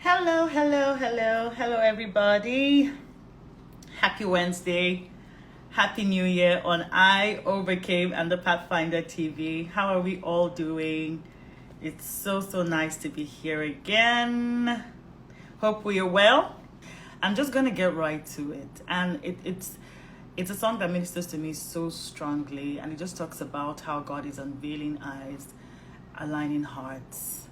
Hello, hello, hello, hello, everybody. Happy Wednesday. Happy New Year on I Overcame and the Pathfinder TV. How are we all doing? It's so nice to be here again. Hope we are well. I'm just gonna get right to it, and it's a song that ministers to me so strongly, and it just talks about how God is unveiling eyes, aligning hearts,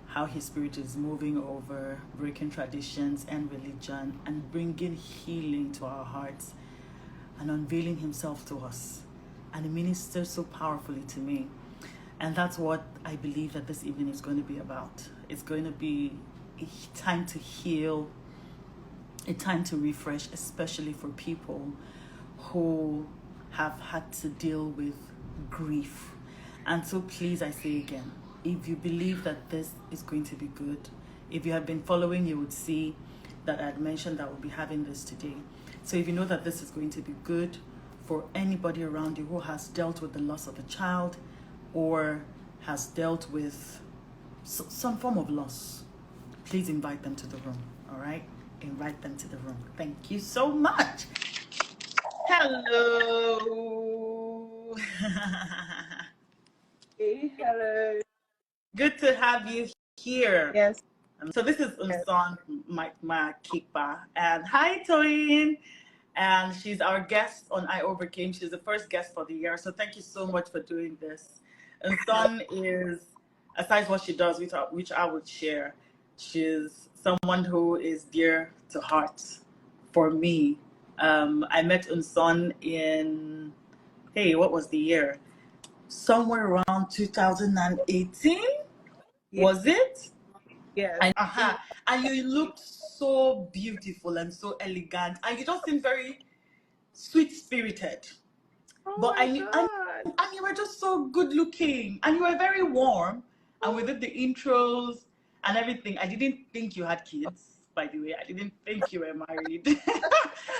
how his spirit is moving over, breaking traditions and religion, and bringing healing to our hearts and unveiling himself to us. And it ministers so powerfully to me. And that's what I believe that this evening is going to be about. It's going to be a time to heal, a time to refresh, especially for people who have had to deal with grief. And so please, I say again, if you believe that this is going to be good, if you have been following, you would see that I'd mentioned that we'll be having this today. So if you know that this is going to be good for anybody around you who has dealt with the loss of a child or has dealt with some form of loss, please invite them to the room, all right? Invite them to the room. Thank you so much. Hello. Hey, hello. Good to have you here. Yes, So this is yes. Mson MacIkpah. And hi, Toyin. And she's our guest on I Overcame. She's the first guest for the year. So thank you so much for doing this. Mson is, aside what she does, which I would share, she's someone who is dear to heart for me. I met Mson in, hey, what was the year? Somewhere around 2018, Yes, was it? yes. And you looked so beautiful and so elegant, and you just seemed very sweet spirited. Oh But my God. and you were just so good looking, and you were very warm. And we did the intros and everything. I didn't think you had kids, by the way. I didn't think you were married.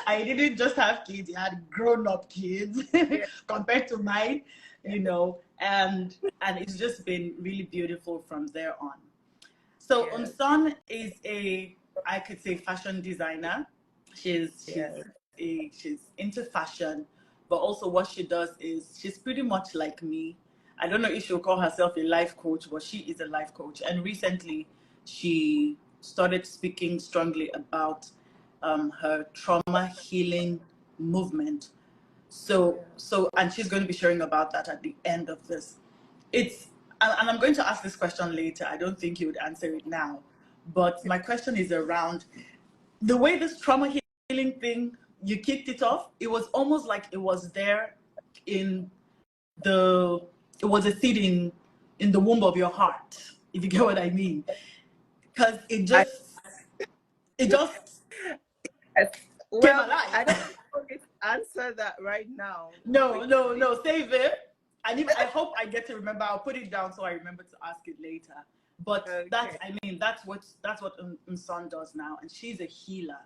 I didn't just have kids; you had grown-up kids Yeah, compared to mine, yeah, and it's just been really beautiful from there on. So yes, Unsan is I could say, fashion designer. She's she's yes. she's into fashion, but also what she does is she's pretty much like me. I don't know if she'll call herself a life coach, but she is a life coach. And recently, she started speaking strongly about her trauma healing movement. And she's going to be sharing about that at the end of this. It's and I'm going to ask this question later. I don't think you would answer it now, but my question is around the way this trauma healing thing, you kicked it off. It was almost like it was there in the it was a seed in the womb of your heart, if you get what I mean, because I it just yes. came Well, alive. I don't want to answer that right now. No, Wait a no, bit. no. Save it. And if I hope I get to remember, I'll put it down so I remember to ask it later. But Okay. that's what Nson does now, and she's a healer.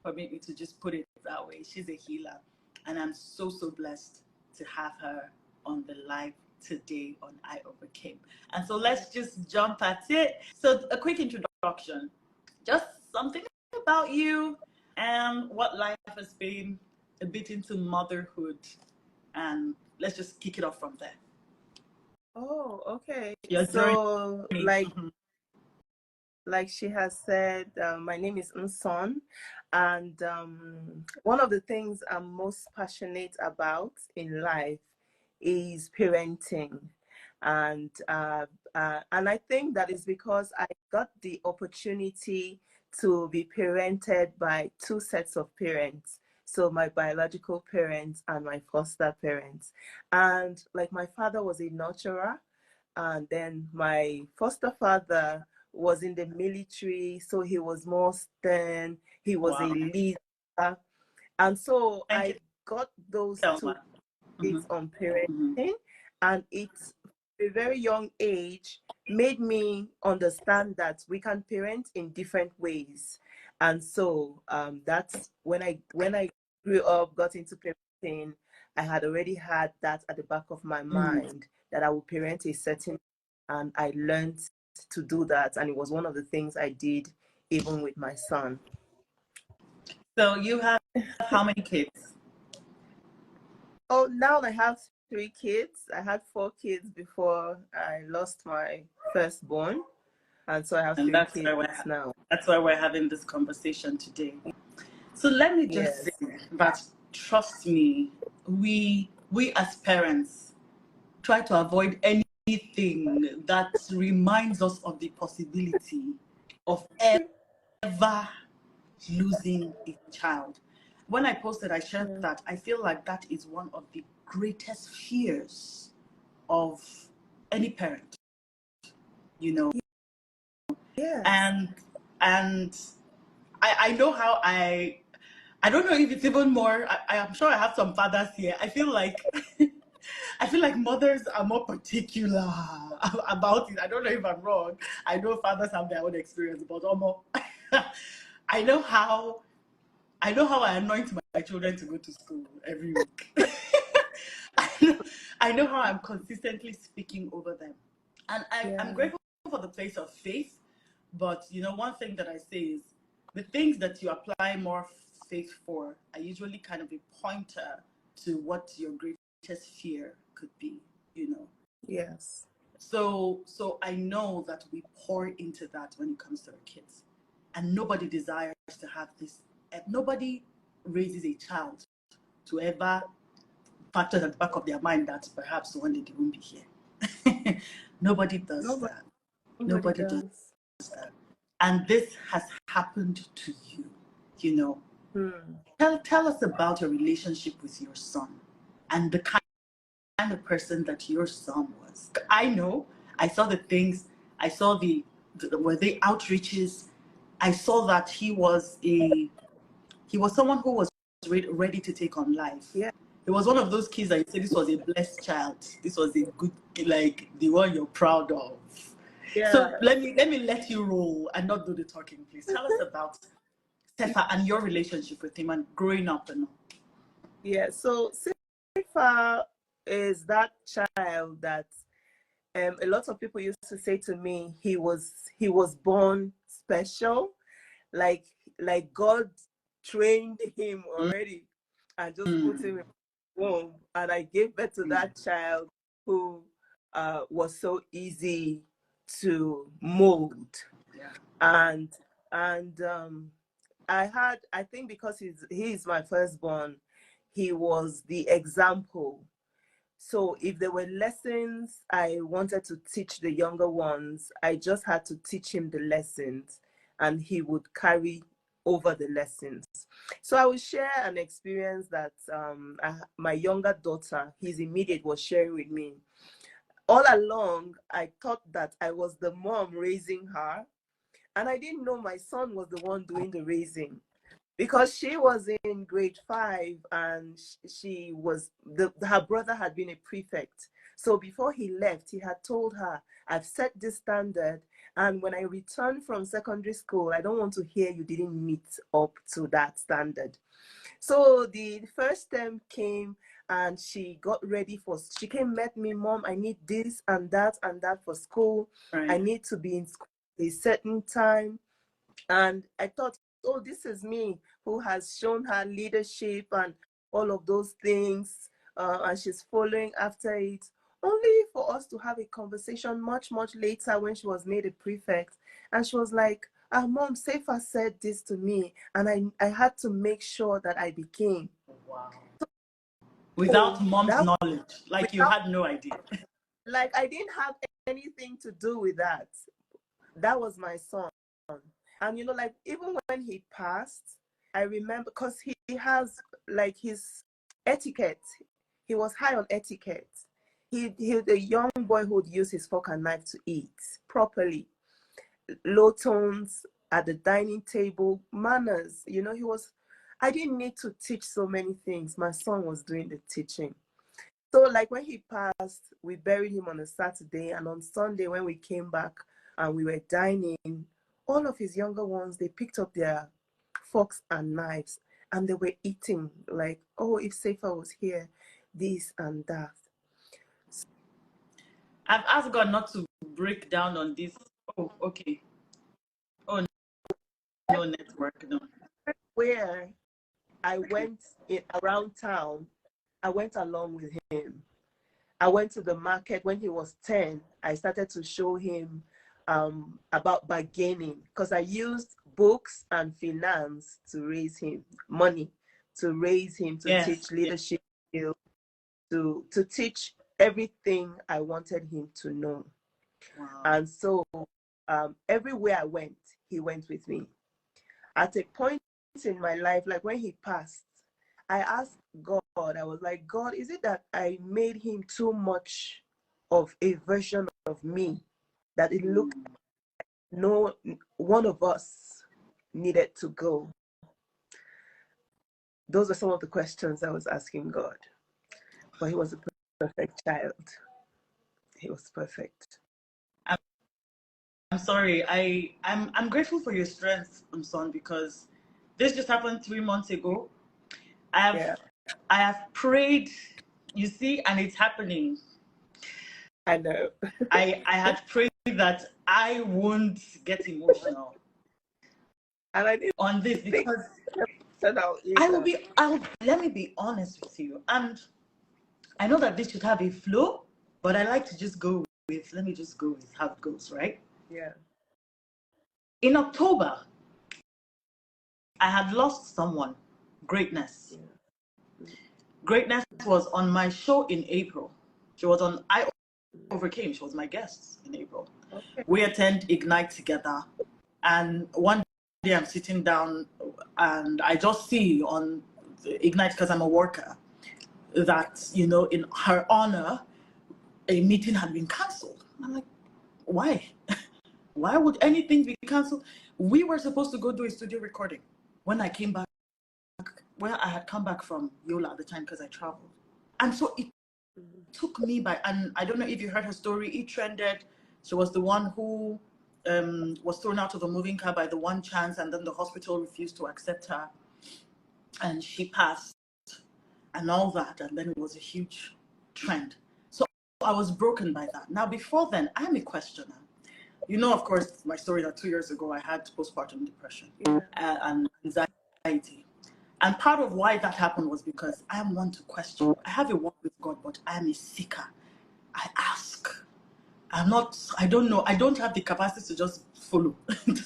Or maybe to just put it that way, she's a healer, and I'm so blessed to have her on the live today on I Overcame. And so let's just jump at it. So a quick introduction, just something about you and what life has been, a bit into motherhood, and let's just kick it off from there. Oh, okay. Your journey. So, Mhm. like she has said, my name is Mson, and one of the things I'm most passionate about in life is parenting, and I think that is because I got the opportunity to be parented by two sets of parents. So my biological parents and my foster parents, and like my father was a nurturer, and then my foster father was in the military, so he was more stern, he was a Wow. leader. And so Thank you, I got those two Selma. Hmm. things on Hmm. parenting, and it's a very young age made me understand that we can parent in different ways. And so that's when I grew up, got into parenting, I had already had that at the back of my mind that I would parent a certain, and I learned to do that, and it was one of the things I did even with my son. So you have how many kids? Oh, now I have 3 kids. I had 4 kids before I lost my firstborn, and so I have And 3 kids now. that's why we're having this conversation today. So let me just say Yes. that, trust me, we as parents try to avoid anything that reminds us of the possibility of ever losing a child. When I posted, I shared Yeah. that I feel like that is one of the greatest fears of any parent, you know. Yes. And and I know how I don't know if it's even more. I am sure I have some fathers here. I feel like I feel like mothers are more particular about it. I don't know if I'm wrong. I know fathers have their own experience, but almost I know how I anoint my children to go to school every week. I know, I know how I'm consistently speaking over them. And I'm Yeah. grateful for the place of faith. But one thing that I say is the things that you apply more faith for are usually kind of a pointer to what your greatest fear could be, you know. Yes. So I know that we pour into that when it comes to our kids. And nobody desires to have this. Nobody raises a child to ever factor at the back of their mind that perhaps one day they won't be here. Nobody does Nobody, that. nobody Nobody does does. that. And this has happened to you, you know. Hmm. Tell us about your relationship with your son and the kind of person that your son was. I know, I saw the things, I saw were they outreaches? I saw that he was someone who was ready to take on life. Yeah. He was one of those kids that you say this was a blessed child. This was a good, like the one you're proud of. So Yeah. let me let you roll and not do the talking, please. Tell us about Sefa and your relationship with him and growing up and all. Yeah. So Sifa is that child that a lot of people used to say to me he was born special, like God trained him already and just put him in the womb, and I gave birth to that child who was so easy to mold. Yeah. And I think because he's my firstborn, he was the example. So if there were lessons I wanted to teach the younger ones, I just had to teach him the lessons and he would carry over the lessons. So I will share an experience that my younger daughter, his immediate, was sharing with me. All along, I thought that I was the mom raising her, and I didn't know my son was the one doing the raising, because she was in grade 5 and she was her brother had been a prefect. So before he left, he had told her, I've set this standard, and when I return from secondary school, I don't want to hear you didn't meet up to that standard. So the first term came and she got ready she came, met me, Mom, I need this and that for school. Right. I need to be in school a certain time. And I thought, oh, this is me who has shown her leadership and all of those things, and she's following after it. Only for us to have a conversation much, much later when she was made a prefect. And she was like, Mom, Sefa said this to me, and I had to make sure that I became. Wow. Without Oh, mom's that knowledge, like you without, had no idea. like, I didn't have anything to do with that. That was my son. And like even when he passed, I remember, because he has like his etiquette. He was high on etiquette. He the young boy who would use his fork and knife to eat properly. Low tones at the dining table, manners. He was. I didn't need to teach so many things. My son was doing the teaching. So like when he passed, we buried him on a Saturday, and on Sunday when we came back and we were dining, all of his younger ones, they picked up their forks and knives and they were eating like, oh, if Sefa was here, this and that. I've asked God not to break down on this. Oh, okay. Oh, no network, no. Where I went around town, I went along with him. I went to the market when he was 10. I started to show him about bargaining because I used books and finance to raise him, money to raise him, to teach leadership skills, to teach everything I wanted him to know. Wow. And so everywhere I went, he went with me. At a point in my life, like when he passed, I asked God, I was like, God, is it that I made him too much of a version of me that it looked no one of us needed to go? Those are some of the questions I was asking God. But he was a perfect child. He was perfect. I'm sorry. I'm grateful for your strength, son, because this just happened 3 months ago. I have prayed, you see, and it's happening. I know. I had prayed that I won't get emotional and I didn't on this because let me be honest with you. And I know that this should have a flow, but I like to just go with, let me just go with how it goes, right? Yeah. In October, I had lost someone, Greatness. Yeah. Greatness was on my show in April. She was on I Overcame. She was my guest in April. Okay. We attend Ignite together. And one day I'm sitting down and I just see on Ignite, because I'm a worker, that, you know, in her honor, a meeting had been cancelled. I'm like, why? Why would anything be cancelled? We were supposed to go do a studio recording. When I came back, well, I had come back from Yola at the time because I traveled. And so it took me by, and I don't know if you heard her story, it trended. She was the one who was thrown out of a moving car by the one chance, and then the hospital refused to accept her. And she passed and all that. And then it was a huge trend. So I was broken by that. Now, before then, I'm a questioner. You know, of course, my story that 2 years ago, I had postpartum depression and anxiety. And part of why that happened was because I am one to question. I have a walk with God, but I am a seeker. I ask. I don't know. I don't have the capacity to just follow. And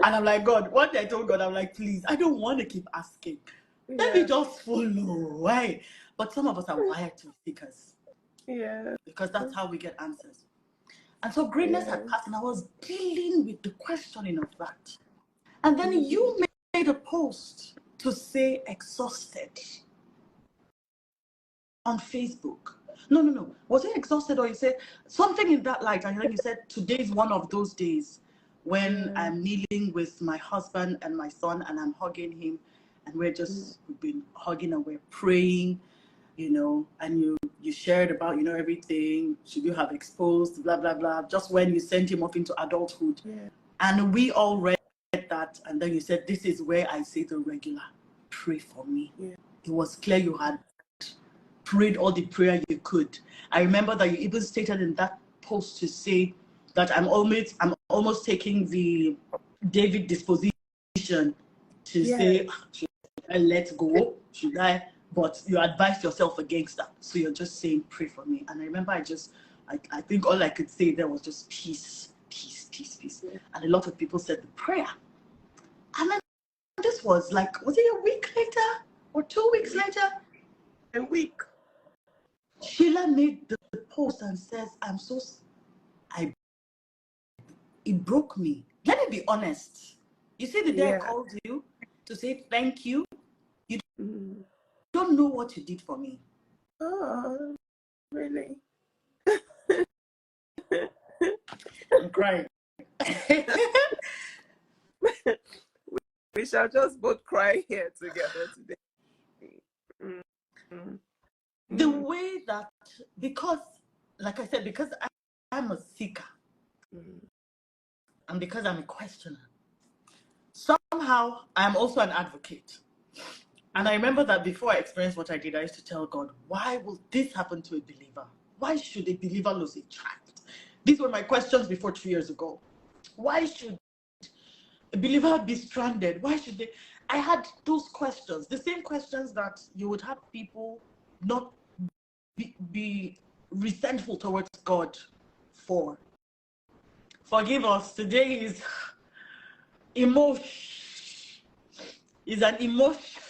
I'm like, God, one day I told God, I'm like, please, I don't want to keep asking. Let me just follow. Why? But some of us are wired to be seekers. Yeah. Because that's how we get answers. And so Greatness had passed, and I was dealing with the questioning of that. And then you made a post to say exhausted on Facebook. No. Was it exhausted, or you said something in that light? And then you said, today's one of those days when I'm kneeling with my husband and my son, and I'm hugging him, and we've been hugging and we're praying, you know, and you shared about, you know, everything, should you have exposed, blah, blah, blah, just when you sent him off into adulthood. Yeah. And we all read that, and then you said, this is where I say the regular, pray for me. Yeah. It was clear you had prayed all the prayer you could. I remember that you even stated in that post to say that I'm almost taking the David disposition to say, should I let go? Should I? But you advised yourself against that. So you're just saying, pray for me. And I remember I think all I could say there was just peace, peace, peace, peace. Yeah. And a lot of people said the prayer. And then this was like, was it a week later or 2 weeks later? A week. Sheila made the post and says, it broke me. Let me be honest. You see the day I called you to say thank you, you don't know what you did for me. Oh, really? I'm crying. We shall just both cry here together today. The way that, because, like I said, because I'm a seeker, and because I'm a questioner, somehow I'm also an advocate. And I remember that before I experienced what I did, I used to tell God, why will this happen to a believer? Why should a believer lose a child? These were my questions before 2 years ago. Why should a believer be stranded? Why should they? I had those questions, the same questions that you would have people not be resentful towards God for. Forgive us. Today is emotion. Is an emotion.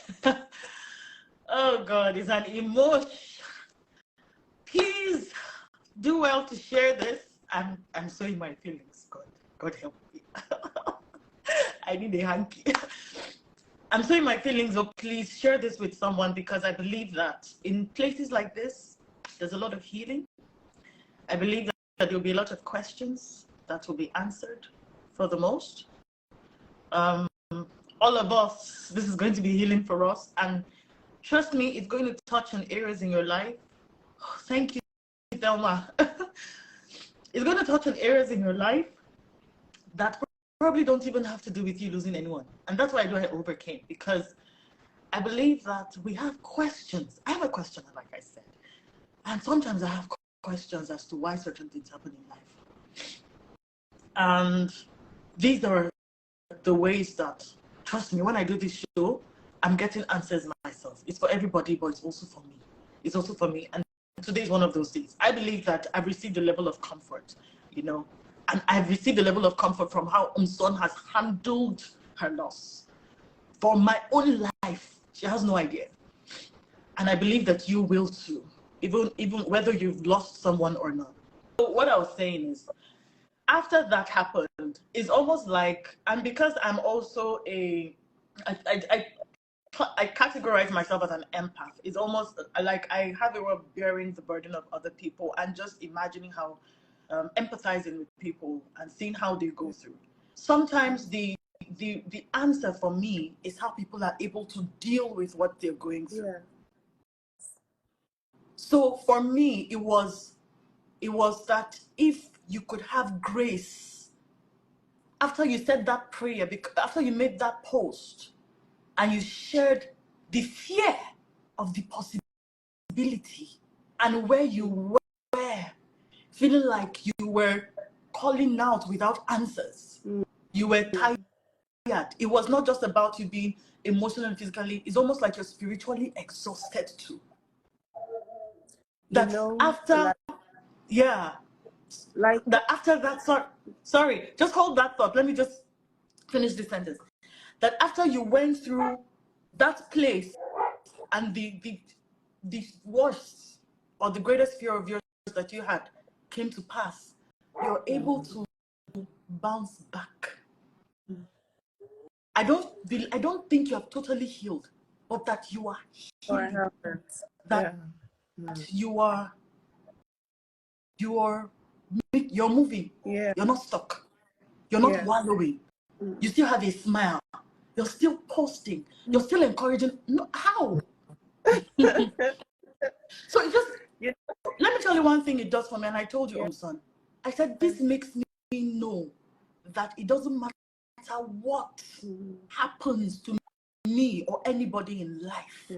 Oh God, it's an emotion. Please do well to share this. I'm so in my feelings. God help me. I need a hanky. I'm so in my feelings, so please share this with someone, because I believe that in places like this, there's a lot of healing. I believe that there'll be a lot of questions that will be answered for the most. All of us, this is going to be healing for us. And trust me, it's going to touch on areas in your life. Oh, thank you, Thelma. It's going to touch on areas in your life that probably don't even have to do with you losing anyone. And that's why I overcame, because I believe that we have questions. I have a question, like I said. And sometimes I have questions as to why certain things happen in life. And these are the ways that, trust me, when I do this show, I'm getting answers myself. It's for everybody, but it's also for me. It's also for me. And today is one of those days. I believe that I've received a level of comfort, and I've received a level of comfort from how Mson has handled her loss. For my own life, she has no idea. And I believe that you will too, even whether you've lost someone or not. So what I was saying is, after that happened, it's almost like, and because I'm also I categorize myself as an empath. It's almost like I have a way of bearing the burden of other people and just imagining how, empathizing with people and seeing how they go through. Sometimes the answer for me is how people are able to deal with what they're going through. Yeah. So for me, it was that if you could have grace after you said that prayer, after you made that post, and you shared the fear of the possibility and where you were, feeling like you were calling out without answers. You were tired. It was not just about you being emotionally and physically, it's almost like you're spiritually exhausted too. That after, after that, sorry, just hold that thought. Let me just finish this sentence. That after you went through that place and the worst or the greatest fear of yours that you had came to pass, you're able to bounce back. I don't think you have totally healed, but that you are healing. That you're moving. Yeah. You're not stuck. You're not wallowing. You still have a smile. You're still posting. You're still encouraging. No, how? So it just, let me tell you one thing it does for me, and I told you, Mson. I said, this makes me know that it doesn't matter what happens to me or anybody in life,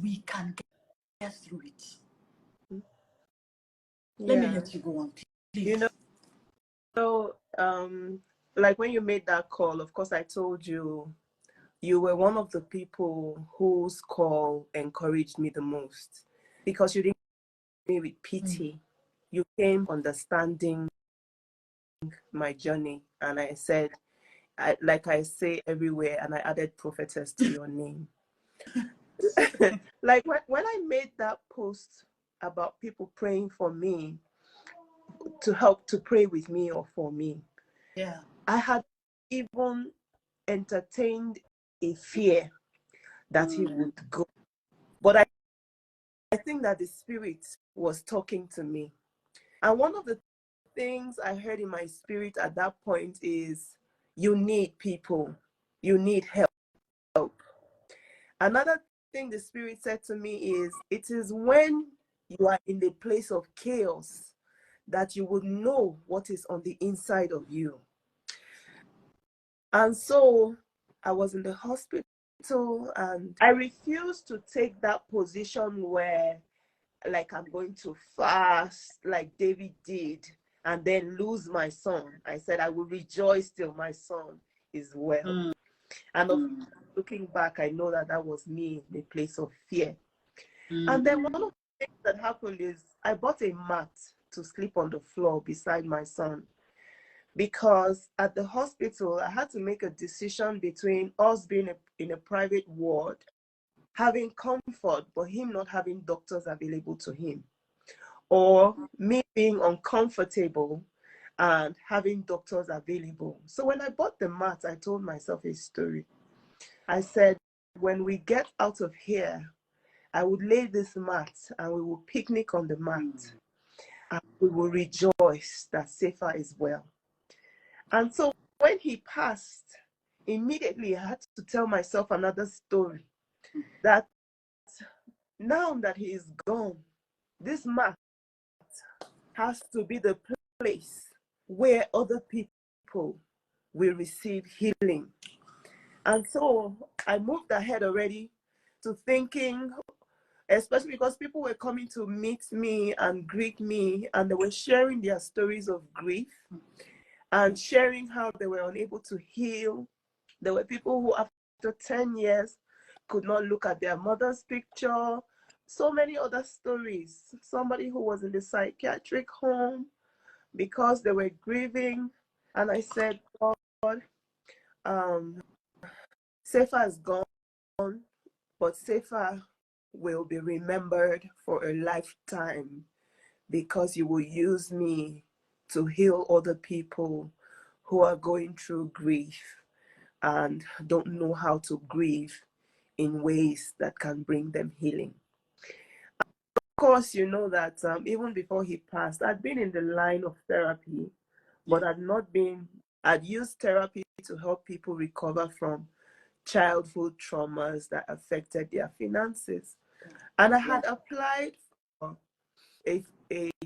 we can get through it. Let me let you go on, please. So, like when you made that call, of course, I told you, you were one of the people whose call encouraged me the most, because you didn't me with pity. You came understanding my journey, and I said, like I say everywhere, and I added prophetess to your name. Like when I made that post about people praying for me, to help to pray with me or for me, I had even entertained a fear that he would go, but I think that the Spirit was talking to me. And one of the things I heard in my spirit at that point is, you need people, you need help. Another thing the Spirit said to me is, it is when you are in the place of chaos that you will know what is on the inside of you. And so I was in the hospital, and I refused to take that position where, like, I'm going to fast like David did and then lose my son. I said I will rejoice till my son is well. Mm. And looking back, I know that that was me in a place of fear. And then one of the things that happened is I bought a mat to sleep on the floor beside my son, because at the hospital, I had to make a decision between us being in a private ward, having comfort, but him not having doctors available to him, or me being uncomfortable and having doctors available. So when I bought the mat, I told myself a story. I said, when we get out of here, I would lay this mat and we will picnic on the mat and we will rejoice that Sefa is well. And so when he passed, immediately I had to tell myself another story, that now that he is gone, this mat has to be the place where other people will receive healing. And so I moved ahead already to thinking, especially because people were coming to meet me and greet me, and they were sharing their stories of grief and sharing how they were unable to heal. There were people who, after 10 years, could not look at their mother's picture. So many other stories. Somebody who was in the psychiatric home because they were grieving. And I said, God, Sefa is gone, but Sefa will be remembered for a lifetime, because you will use me to heal other people who are going through grief and don't know how to grieve in ways that can bring them healing. Of course, you know that even before he passed, I'd been in the line of therapy, but I'd used therapy to help people recover from childhood traumas that affected their finances. And I had applied for a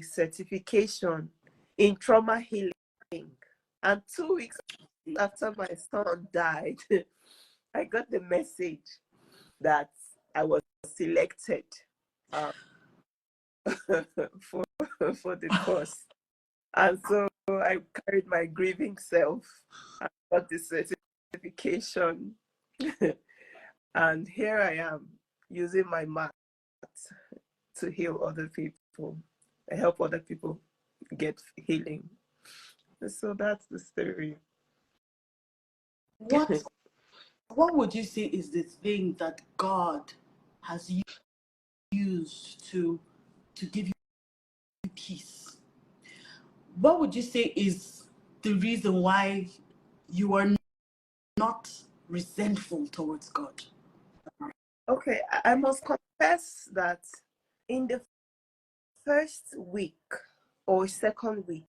certification in trauma healing. And 2 weeks after my son died, I got the message that I was selected for the course. And so I carried my grieving self and got the certification. And here I am using my mat to heal other people, help other people get healing. So that's the story. What would you say is the thing that God has used to give you peace? What would you say is the reason why you are not resentful towards God? Okay, I must confess that in the first week or second week,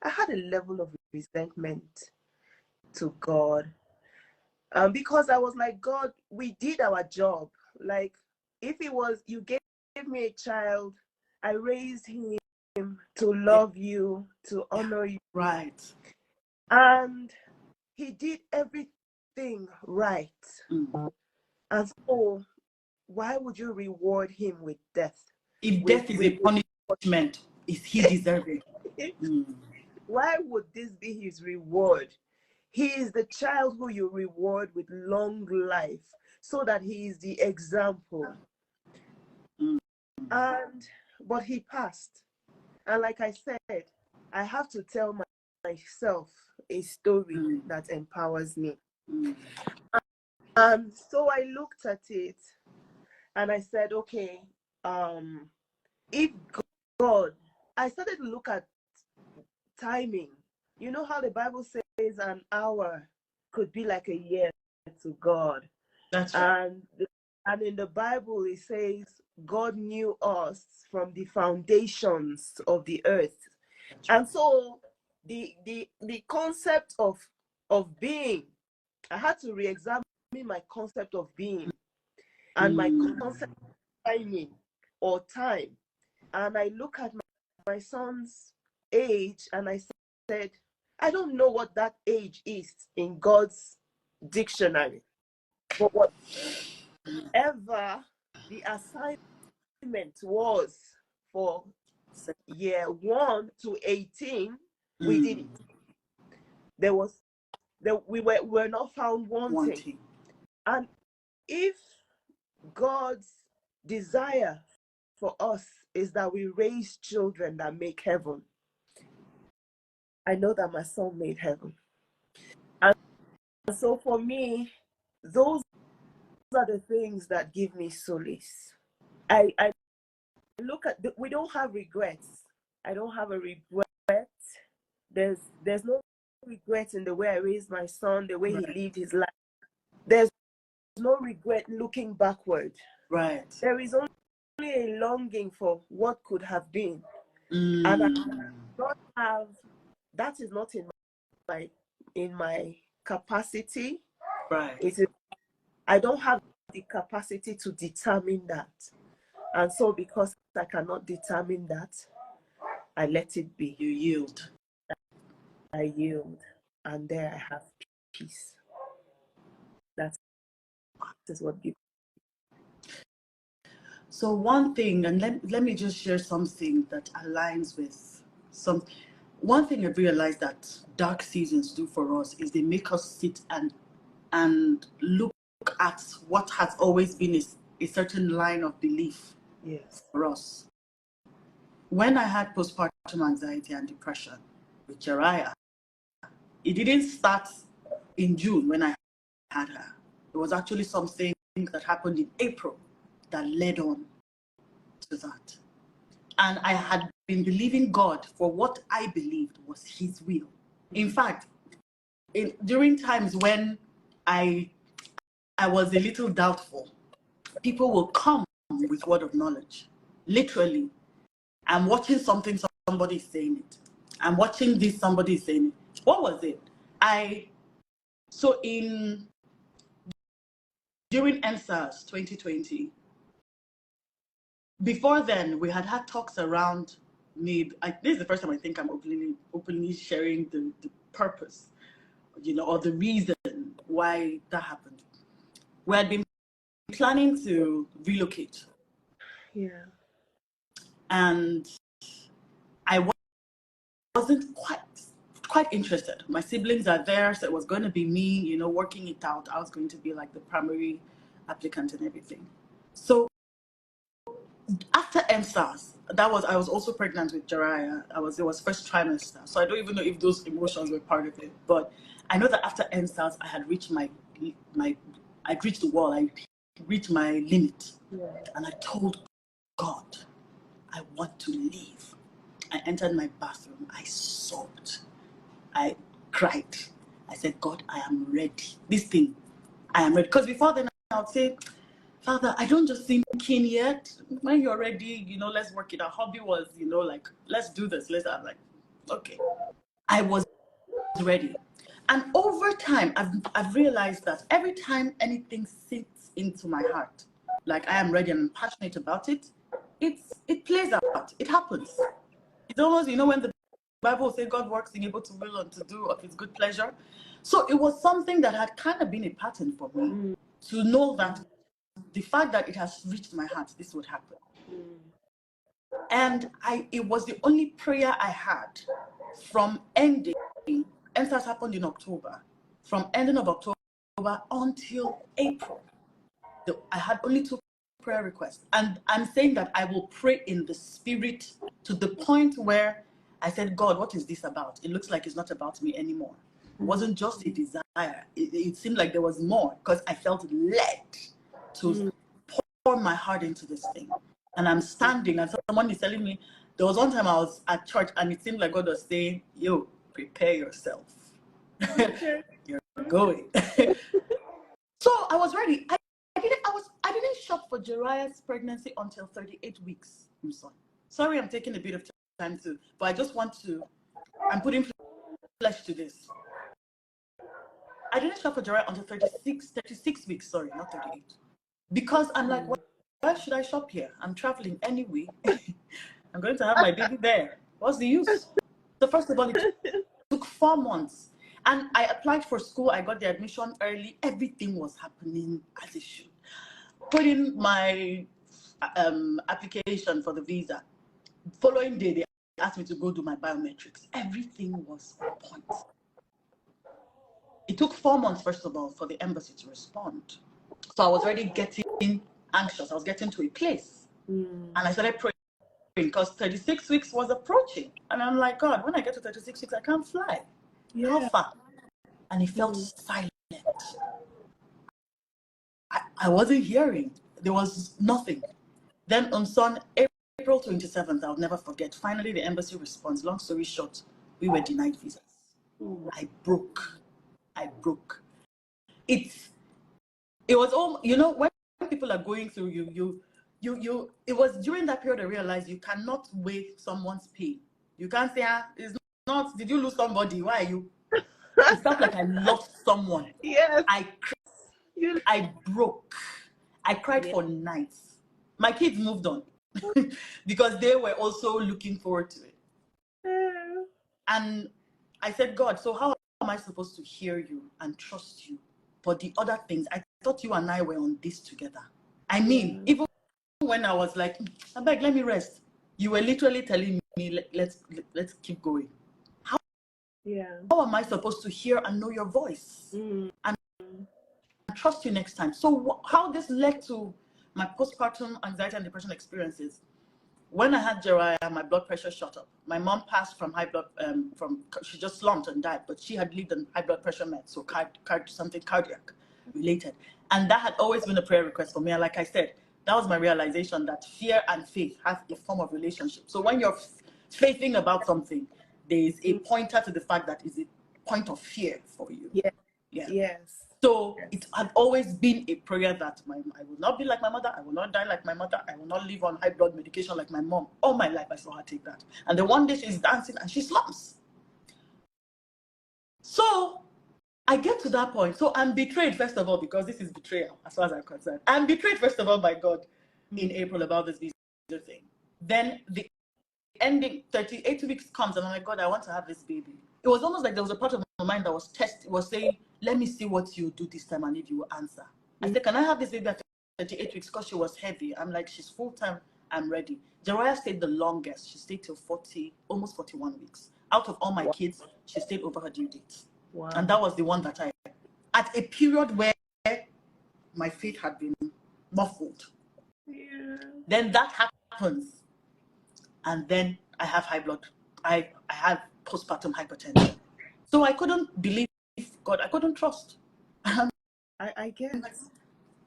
I had a level of resentment to God, because I was like, God, we did our job. Like, if it was, you gave me a child, I raised him to love you, to honor you. Right. And he did everything right. And so, why would you reward him with death? If death is a punishment, is he deserving? Why would this be his reward? He is the child who you reward with long life, so that he is the example. But he passed. And like I said, I have to tell myself a story that empowers me. And so I looked at it and I said, okay, if God, I started to look at timing. You know how the Bible says an hour could be like a year to God. That's right. And in the Bible, it says God knew us from the foundations of the earth. And so the concept of being, I had to re-examine my concept of being and my concept of timing or time. And I look at my son's age and I said, I don't know what that age is in God's dictionary, but whatever the assignment was for year 1 to 18, we did it. There was that we were not found wanting. And if God's desire for us is that we raise children that make heaven, I know that my son made heaven. And so for me, those are the things that give me solace. I look at, we don't have regrets. I don't have a regret. There's no regret in the way I raised my son, the way he lived his life. There's no regret looking backward. Right. There is only a longing for what could have been. And I don't have, that is not in my capacity. Right. It is, I don't have the capacity to determine that. And so because I cannot determine that, I let it be. You yield. I yield. And there I have peace. That is what gives. So one thing, and let me just share something that aligns with one thing I've realized that dark seasons do for us is they make us sit and look at what has always been a certain line of belief. Yes. For us. When I had postpartum anxiety and depression with Jariah, it didn't start in June when I had her. It was actually something that happened in April that led on to that. And I had been believing God for what I believed was His will. In fact, during times when I was a little doubtful, people will come with word of knowledge. Literally, I'm watching something, somebody is saying it. I'm watching this, somebody is saying it. What was it? During NSAS 2020, before then, we had talks around me. This is the first time I think I'm openly sharing the purpose, or the reason why that happened. We had been planning to relocate. Yeah. And I wasn't quite interested. My siblings are there, so it was going to be me, working it out. I was going to be like the primary applicant and everything. So after MSAS, I was also pregnant with Jariah. It was first trimester, so I don't even know if those emotions were part of it. But I know that after MSAS, I had reached I'd reached the wall. I reached my limit, and I told God, I want to leave. I entered my bathroom. I sobbed. I cried. I said, God, I am ready. This thing, I am ready. Because before then, I would say, Father, I don't just think in yet. When you're ready, let's work it out. Hobby was, like, let's do this. I'm like, okay. I was ready. And over time, I've realized that every time anything sinks into my heart, like I am ready and I'm passionate about it, it plays out. It happens. It's almost, when the Bible says God works in able to will and to do of His good pleasure. So it was something that had kind of been a pattern for me to know that the fact that it has reached my heart, this would happen. And it was the only prayer I had from ending. MSAS happened in October. From ending of October until April, I had only 2 prayer requests. And I'm saying that I will pray in the spirit to the point where I said, God, what is this about? It looks like it's not about me anymore. It wasn't just a desire. It seemed like there was more because I felt led to pour my heart into this thing. And I'm standing and someone is telling me, there was one time I was at church and it seemed like God was saying, yo, prepare yourself. Okay. You're going. So I was ready. I didn't shop for Jariah's pregnancy until 38 weeks. Sorry, I'm taking a bit of time too, but I just I'm putting flesh to this. I didn't shop for Jariah until 36 weeks, sorry, not 38. Because I'm like, why should I shop here? I'm traveling anyway. I'm going to have my baby there. What's the use? So first of all, it took 4 months. And I applied for school. I got the admission early. Everything was happening as it should. Put in my application for the visa. Following day, they asked me to go do my biometrics. Everything was on point. it took 4 months, first of all, for the embassy to respond. So I was already getting anxious. I was getting to a place. And I started praying because 36 weeks was approaching. And I'm like, God, when I get to 36 weeks, I can't fly. How far? And it felt silent. I wasn't hearing. There was nothing. Then on April 27th, I'll never forget, finally the embassy responds. Long story short, we were denied visas. I broke. It was all, when people are going through it was during that period I realized you cannot weigh someone's pain. You can't say, it's not, did you lose somebody? Why are you? It felt like I lost someone. Yes. I broke. I cried for nights. My kids moved on because they were also looking forward to it. And I said, God, so how am I supposed to hear you and trust you? But the other things, I thought you and I were on this together. I mean, even when I was like, I beg, let me rest, you were literally telling me, let's keep going. How am I supposed to hear and know your voice and trust you next time? So how this led to my postpartum anxiety and depression experiences. When I had Jeriah, my blood pressure shot up. My mom passed from high blood, she just slumped and died, but she had lived on high blood pressure meds, so something cardiac related. And that had always been a prayer request for me. And like I said, that was my realization that fear and faith have a form of relationship. So when you're faithing about something, there is a pointer to the fact that is a point of fear for you. Yes. So it had always been a prayer that I will not be like my mother, I will not die like my mother, I will not live on high blood medication like my mom. All my life I saw her take that. And then one day she's dancing and she slumps. So I get to that point. So I'm betrayed, first of all, because this is betrayal as far as I'm concerned. I'm betrayed, first of all, by God in April about this visa thing. Then the ending, 38 weeks comes and I'm like, God, I want to have this baby. It was almost like there was a part of my mind that was saying, let me see what you do this time and if you will answer. I said, can I have this baby after 38 weeks? Because she was heavy. I'm like, she's full-time, I'm ready. Jeriah stayed the longest. She stayed till 40, almost 41 weeks. Out of all my kids, she stayed over her due date. And that was the one that at a period where my faith had been muffled. Then that happens. And then I have high blood. I have postpartum hypertension. So I couldn't believe God. I couldn't trust. I guess.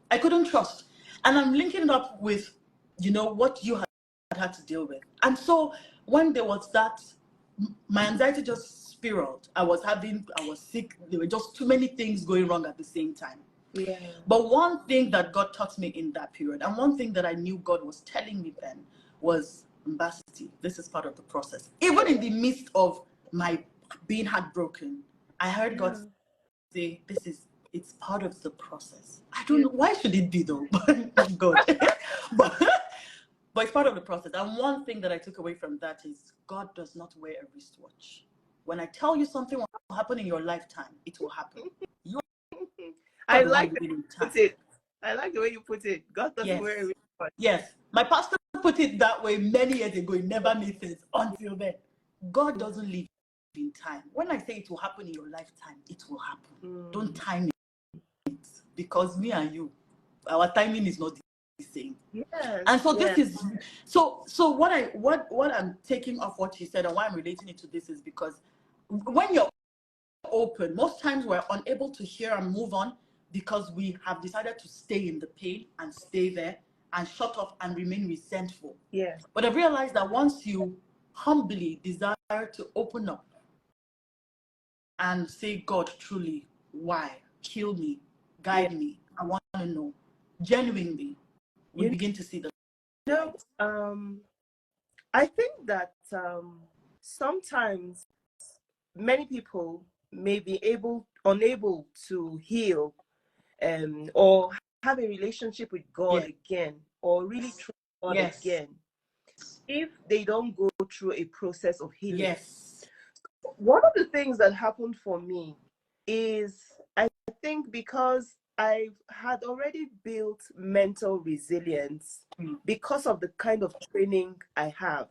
I couldn't trust. And I'm linking it up with, what you had to deal with. And so when there was that, my anxiety just spiraled. I was sick. There were just too many things going wrong at the same time. But one thing that God taught me in that period, and one thing that I knew God was telling me then, was ambassador. This is part of the process. Even in the midst of my being heartbroken, I heard God say, it's part of the process. I don't know, why should it be though? But God. But it's part of the process. And one thing that I took away from that is God does not wear a wristwatch. When I tell you something will happen in your lifetime, it will happen. I like the way you put it. I like the way you put it. God doesn't wear a wristwatch. Yes. My pastor put it that way many years ago. It never made sense until then. God doesn't live in time. When I say it will happen in your lifetime, it will happen. Don't time it. Because me and you, our timing is not the same. And so this is so what I'm taking off what she said and why I'm relating it to this is because when you're open, most times we're unable to hear and move on because we have decided to stay in the pain and stay there and shut off and remain resentful. But I've realized that once you humbly desire to open up and say, God, truly, why? Heal me, guide me. I want to know. Genuinely, we begin to see the I think that sometimes many people may be unable to heal or have a relationship with God again or really trust God again if they don't go through a process of healing. One of the things that happened for me is I think because I had already built mental resilience because of the kind of training I have.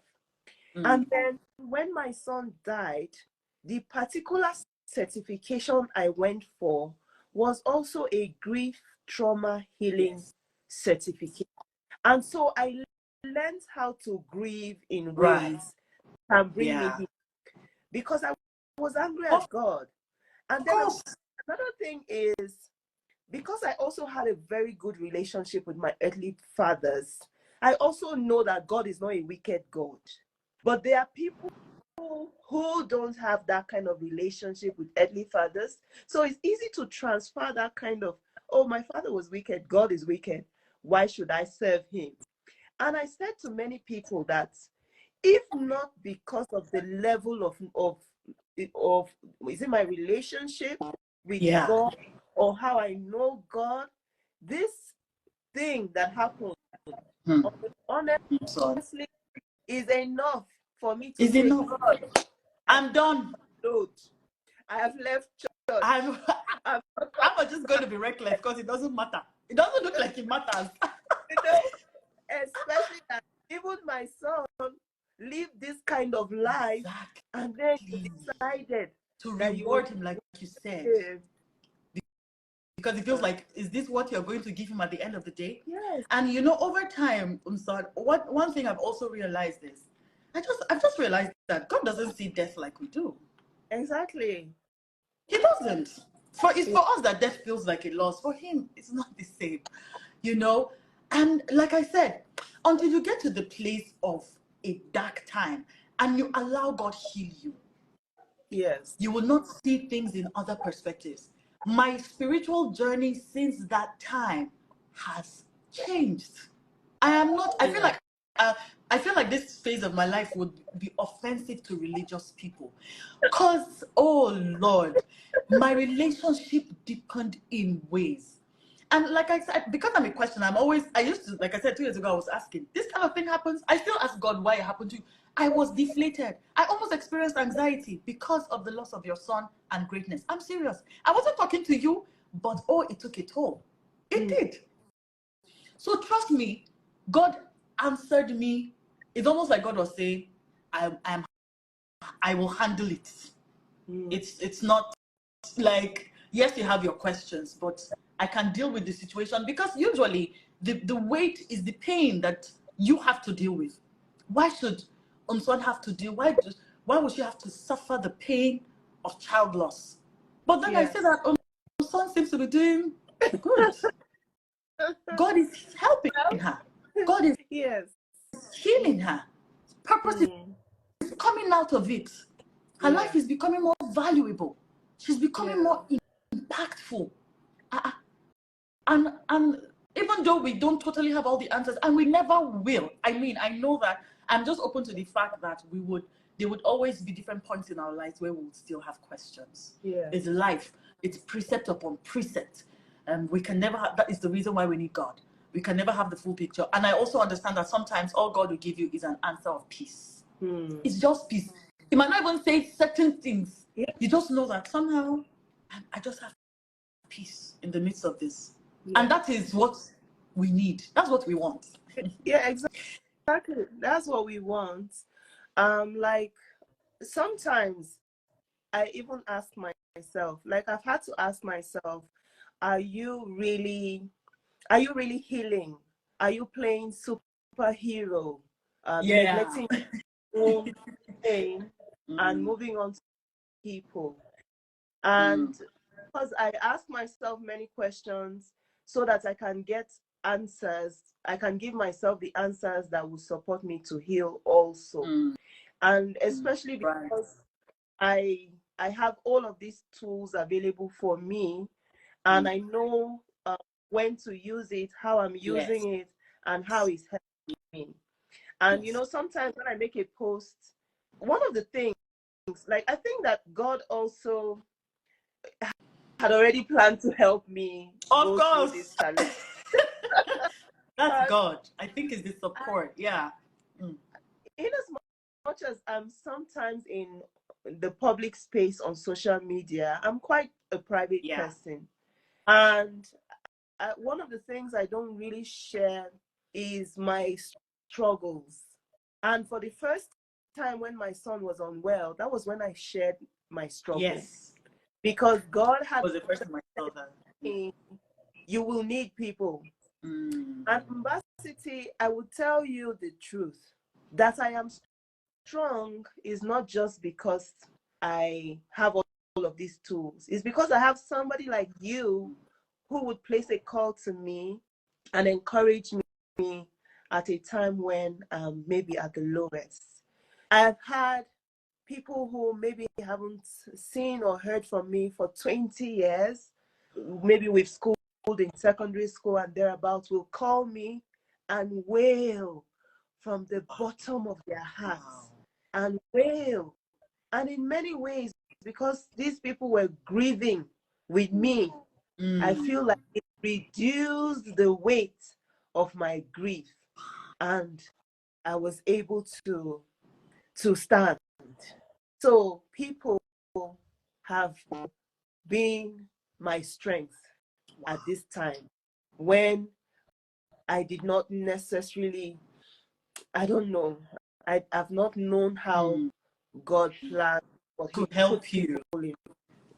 And then when my son died, the particular certification I went for was also a grief trauma healing Yes. certificate. And so I learned how to grieve in Right. ways that can bring me Yeah. healing, because I was angry Of at God. And then course. another thing is, because I also had a very good relationship with my earthly fathers, I also know that God is not a wicked God. But there are people who don't have that kind of relationship with earthly fathers. So it's easy to transfer that kind of, oh, my father was wicked, God is wicked, why should I serve him? And I said to many people that if not because of the level of is it my relationship with Yeah. God or how I know God, this thing that happened, Hmm. So honestly, is enough for me to is say, enough. God, I I'm done. load. I have left I'm church. I'm I'm just going to be reckless because it doesn't matter. It doesn't look like it matters. you know, especially that even my son lived this kind of life, and then you Exactly. decided To that you would reward him, like you said. give. Because it feels like, is this what you're going to give him at the end of the day? Yes, And over time, what one thing I've also realized is, I've just realized that God doesn't see death like we do. exactly. He doesn't. It's for us that death feels like a loss. For him, it's not the same, you know. And like I said, until you get to the place of a dark time and you allow God heal you, Yes. you will not see things in other perspectives. My spiritual journey since that time has changed. I am not, uh, I feel like this phase of my life would be offensive to religious people. Because, oh Lord, my relationship deepened in ways. And like I said, because I'm a questioner, I used to, like I said 2 years ago, I was asking, this kind of thing happens. I still ask God why it happened to you. I was deflated. I almost experienced anxiety because of the loss of your son and greatness. I'm serious. I wasn't talking to you, but oh, it took a toll. It did. So trust me, God answered me. It's almost like God was saying, I will handle it. It's not like, yes, you have your questions, but I can deal with the situation, because usually the weight is the pain that you have to deal with. Why should Umson have to deal? Why would she have to suffer the pain of child loss? But then I Yes. say that Umson seems to be doing good. God is helping her. God is Yes. healing her. Purpose is Mm. coming out of it. Her Yeah. life is becoming more valuable. She's becoming Yeah. more impactful. Uh, and even though we don't totally have all the answers, and we never will, I mean, I know that I'm just open to the fact that there would always be different points in our lives where we would still have questions. Yeah. It's life. It's precept upon precept. We can never have, that is the reason why we need God. We can never have the full picture. And I also understand that sometimes all God will give you is an answer of peace. It's just peace. He might not even say certain things. Yeah. You just know that somehow I just have peace in the midst of this. Yeah. And that is what we need. That's what we want. Yeah, exactly. That's what we want. Like sometimes I even ask myself, like I've had to ask myself, are you really healing? Are you playing superhero? Yeah. Neglecting your own pain and moving on to people. And because I ask myself many questions so that I can get answers, I can give myself the answers that will support me to heal also. And especially Right. because I have all of these tools available for me, and I know when to use it, how I'm Yes. using it, and how it's helping me. And Yes. sometimes when I make a post, one of the things, like I think that God also had already planned to help me Of go through this course. challenge. That's But God. I think it's the support. Yeah. in as much as I'm sometimes in the public space on social media, I'm quite a private Yeah. person. And one of the things I don't really share is my struggles. And for the first time when my son was unwell, that was when I shared my struggle. Yes. because God had Was the first time I saw that. me, you will need people. Mm. And Ambassador, I will tell you the truth. That I am strong is not just because I have all of these tools. It's because I have somebody like you who would place a call to me and encourage me at a time when maybe at the lowest. I've had people who maybe haven't seen or heard from me for 20 years. Maybe we've schooled in secondary school and thereabouts will call me and wail from the bottom of their hearts and wail. And in many ways, because these people were grieving with me, I feel like it reduced the weight of my grief and I was able to stand. So people have been my strength at this time when I did not necessarily, I don't know, I've not known how God planned, but To He put help you. people in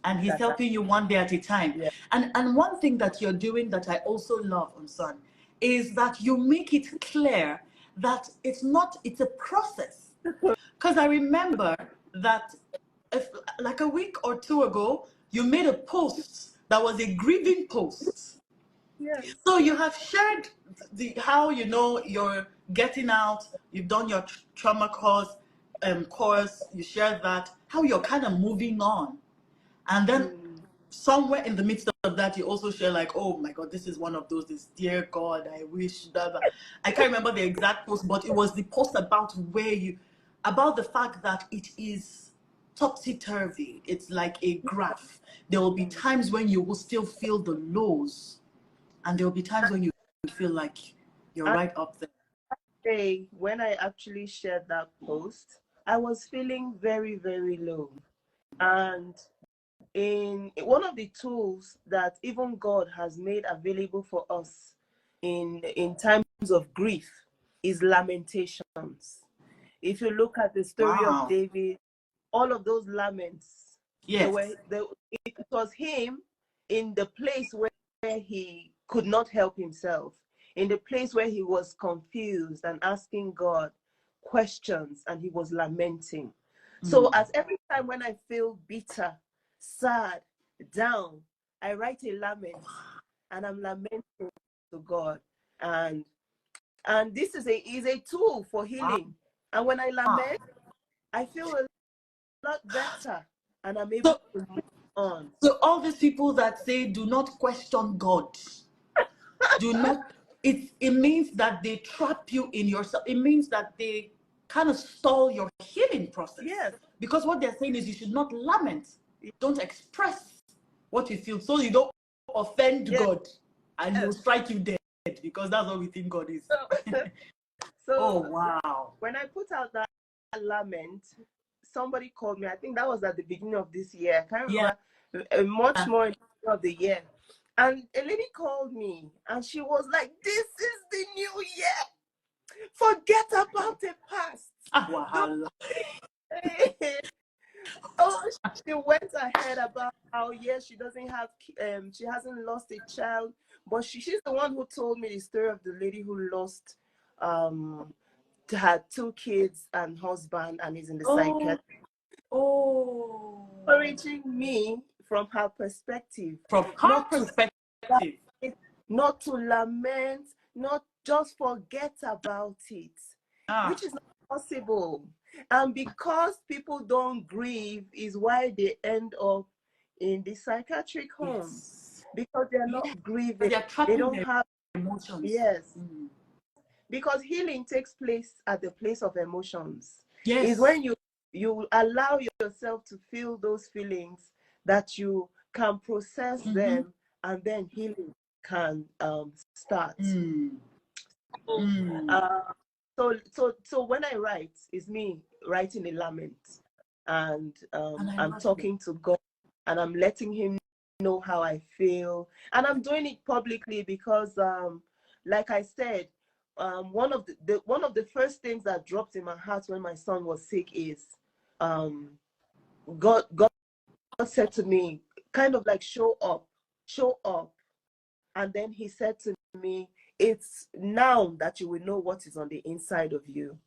And he's that. helping you one day at a time. Yeah. And one thing that you're doing that I also love, Mson, is that you make it clear that it's a process. Because I remember that like a week or two ago, you made a post that was a grieving post. Yes. So you have shared how you're getting out, you've done your trauma course, you shared that, how you're kind of moving on. And then somewhere in the midst of that, you also share like, oh my God, this is one of those, this dear God, I wish that. I can't remember the exact post, but it was the post about about the fact that it is topsy-turvy. It's like a graph. There will be times when you will still feel the lows, and there will be times when you feel like you're right up there. Hey, when I actually shared that post, I was feeling very, very low. And in one of the tools that even God has made available for us in times of grief is lamentations. If you look at the story of Wow. David, all of those laments, Yes. it was him in the place where he could not help himself, in the place where he was confused and asking God questions and he was lamenting. So as every time when I feel bitter, sad, down, I write a lament and I'm lamenting to God. And this is a tool for healing. And when I lament, I feel a lot better and I'm able to move on. So all these people that say do not question God, do not, it means that they trap you in yourself. It means that they kind of stall your healing process. Yes. Because what they're saying is you should not lament. Don't express what you feel so you don't offend God and He will strike you dead, because that's what we think God is. So oh wow. When I put out that lament, somebody called me. I think that was at the beginning of this year. I can't remember, much more in the beginning of the year. And a lady called me and she was like, "This is the new year. Forget about the past." Wow. Oh, she went ahead about how she doesn't have she hasn't lost a child, but she's the one who told me the story of the lady who lost had 2 kids and husband and is in the psychiatry. Encouraging me from her perspective. From her perspective. Not to lament, not just forget about it, which is not possible. And because people don't grieve is why they end up in the psychiatric homes. Because they're not grieving. They don't have emotions. Yes. Because healing takes place at the place of emotions. Yes. Is when you allow yourself to feel those feelings that you can process them and then healing can start. So when I write, it's me writing a lament and I'm talking to God and I'm letting Him know how I feel, and I'm doing it publicly because like I said, one of the first things that dropped in my heart when my son was sick is God said to me, kind of like show up, show up. And then he said to me, it's now that you will know what is on the inside of you.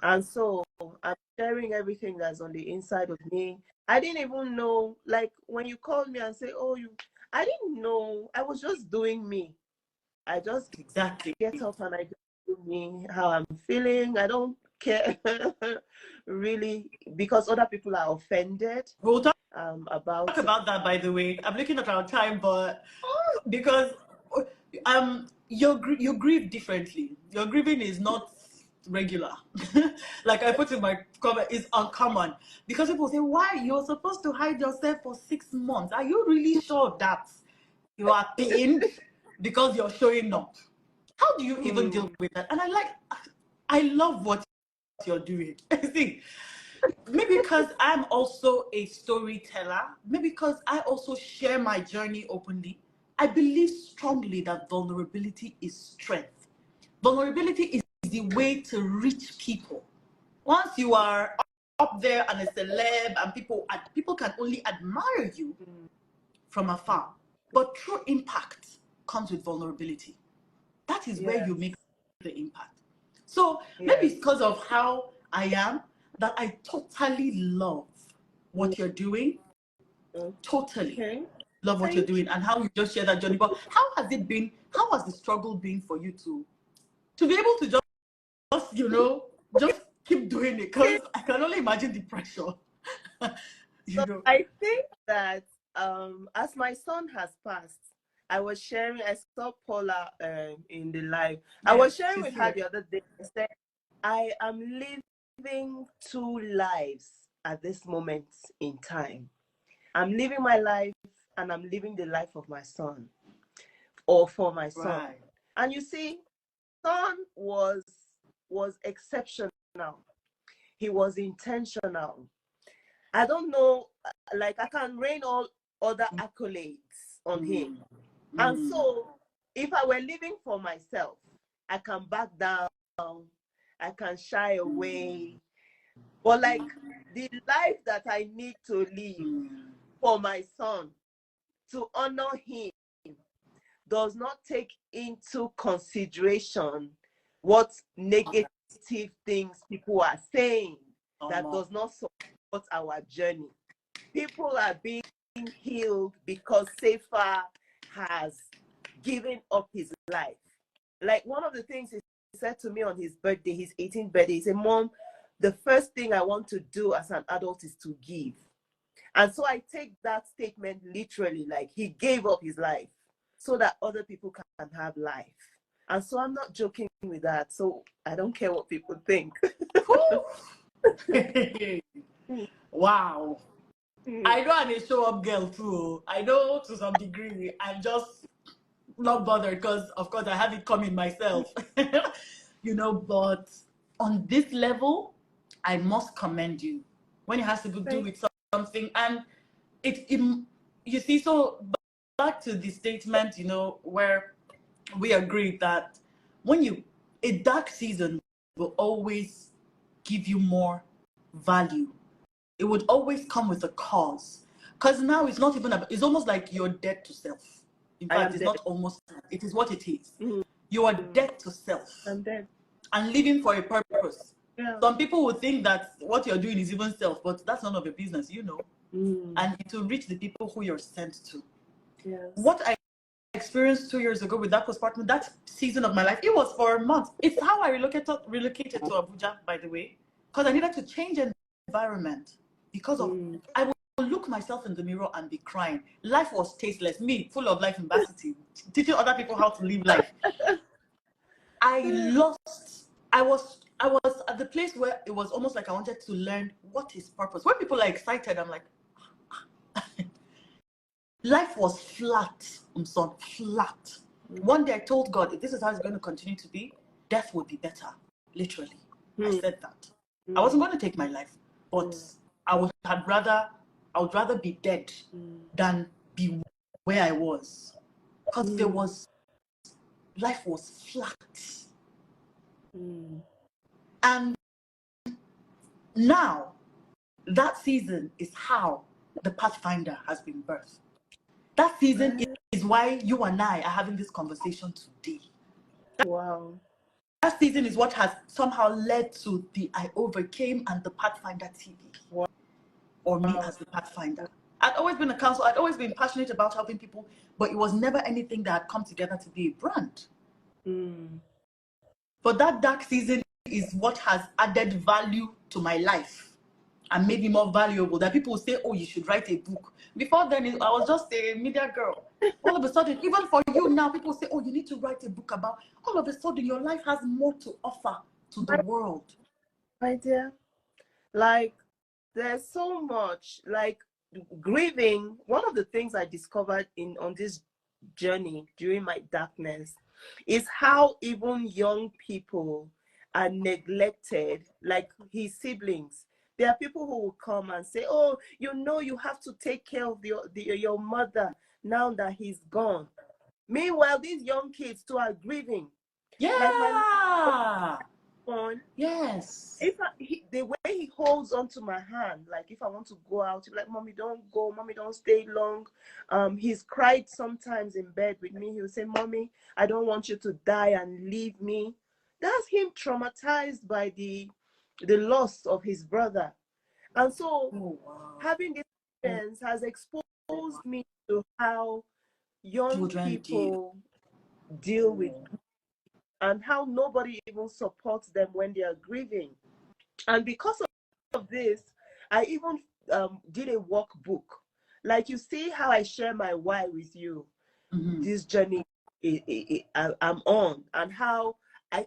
And so I'm sharing everything that's on the inside of me. I didn't even know, like when you called me and say, oh, I didn't know. I was just doing me. I just Exactly. get up and I just do me, how I'm feeling. I don't care really, because other people are offended We'll talk about it. about that, by the way. I'm looking at our time, but because you grieve differently. Your grieving is not regular. Like I put in my comment, is uncommon because people say, why you're supposed to hide yourself for 6 months? Are you really sure that you are pained because you're showing up? How do you even deal with that? And I love what you're doing. See, maybe because I'm also a storyteller, maybe because I also share my journey openly, I believe strongly that vulnerability is strength. Vulnerability is the way to reach people. Once you are up there and a celeb and people can only admire you from afar, but true impact comes with vulnerability. That is where you make the impact. So maybe it's because of how I am that I totally love what you're doing. Totally love what you're doing and how you just share that journey. But how has it been? How has the struggle been for you to be able to just just keep doing it? Because I can only imagine the pressure. I think that as my son has passed, I was sharing, I saw Paula in the live. I was sharing with her the other day. I said, I am living 2 lives at this moment in time. I'm living my life and I'm living the life of my son, or for my son. Right. And you see, son was exceptional. He was intentional. I don't know, like I can rain all other accolades on him. And so if I were living for myself, I can back down, I can shy away. But like the life that I need to live for my son, to honor him, does not take into consideration what negative things people are saying that does not support our journey. People are being healed because Sefa has given up his life. Like one of the things he said to me on his birthday, his 18th birthday, he said, Mom, the first thing I want to do as an adult is to give. And so I take that statement literally, like he gave up his life so that other people can have life. And so I'm not joking with that. So I don't care what people think. Wow. I know I'm a show up girl too. I know to some degree. I'm just not bothered because, of course, I have it coming myself. But on this level, I must commend you when it has to do with something. And you see, so back to the statement, where we agreed that a dark season will always give you more value. It would always come with a cause. Because now it's not even, it's almost like you're dead to self. In fact, it's not almost, it is what it is. You are dead to self. I'm dead. And living for a purpose. Yeah. Some people would think that what you're doing is even self, but that's none of your business, And it will reach the people who you're sent to. Yes. What I experienced 2 years ago with that postpartum, that season of my life, it was for a month. It's how I relocated to Abuja, by the way, because I needed to change environment because of I would look myself in the mirror and be crying. Life was tasteless. Me, full of life in varsity, teaching other people how to live life. I was at the place where it was almost like I wanted to learn what is purpose. When people are excited, I'm like, life was flat, Mson, flat. One day I told God, if this is how it's going to continue to be, death would be better. Literally. I said that. I wasn't going to take my life, but I would rather be dead than be where I was. Because life was flat. And now, that season is how the Pathfinder has been birthed. That season is why you and I are having this conversation today. Wow. That season is what has somehow led to the I Overcame and the Pathfinder TV. Wow. Or me as the Pathfinder. I'd always been a counselor. I'd always been passionate about helping people, but it was never anything that had come together to be a brand. But that dark season is what has added value to my life and made me more valuable. That people say, oh, you should write a book. Before then, I was just a media girl. All of a sudden, even for you now, people say, oh, you need to write a book about. All of a sudden, your life has more to offer to the world. My dear, like, there's so much, like, grieving. One of the things I discovered on this journey during my darkness is how even young people are neglected, like his siblings. There are people who will come and say, oh, you have to take care of your mother now that he's gone. Meanwhile, these young kids too are grieving. Yeah. Like my one. Yes. The way he holds onto my hand, like if I want to go out, he's like, mommy, don't go, mommy, don't stay long. He's cried sometimes in bed with me. He'll say, mommy, I don't want you to die and leave me. That's him traumatized by the loss of his brother. And so having this experience has exposed me to how young people deal with grief and how nobody even supports them when they are grieving. And because of this, I even did a workbook. Like, you see how I share my why with you, this journey I'm on, and how I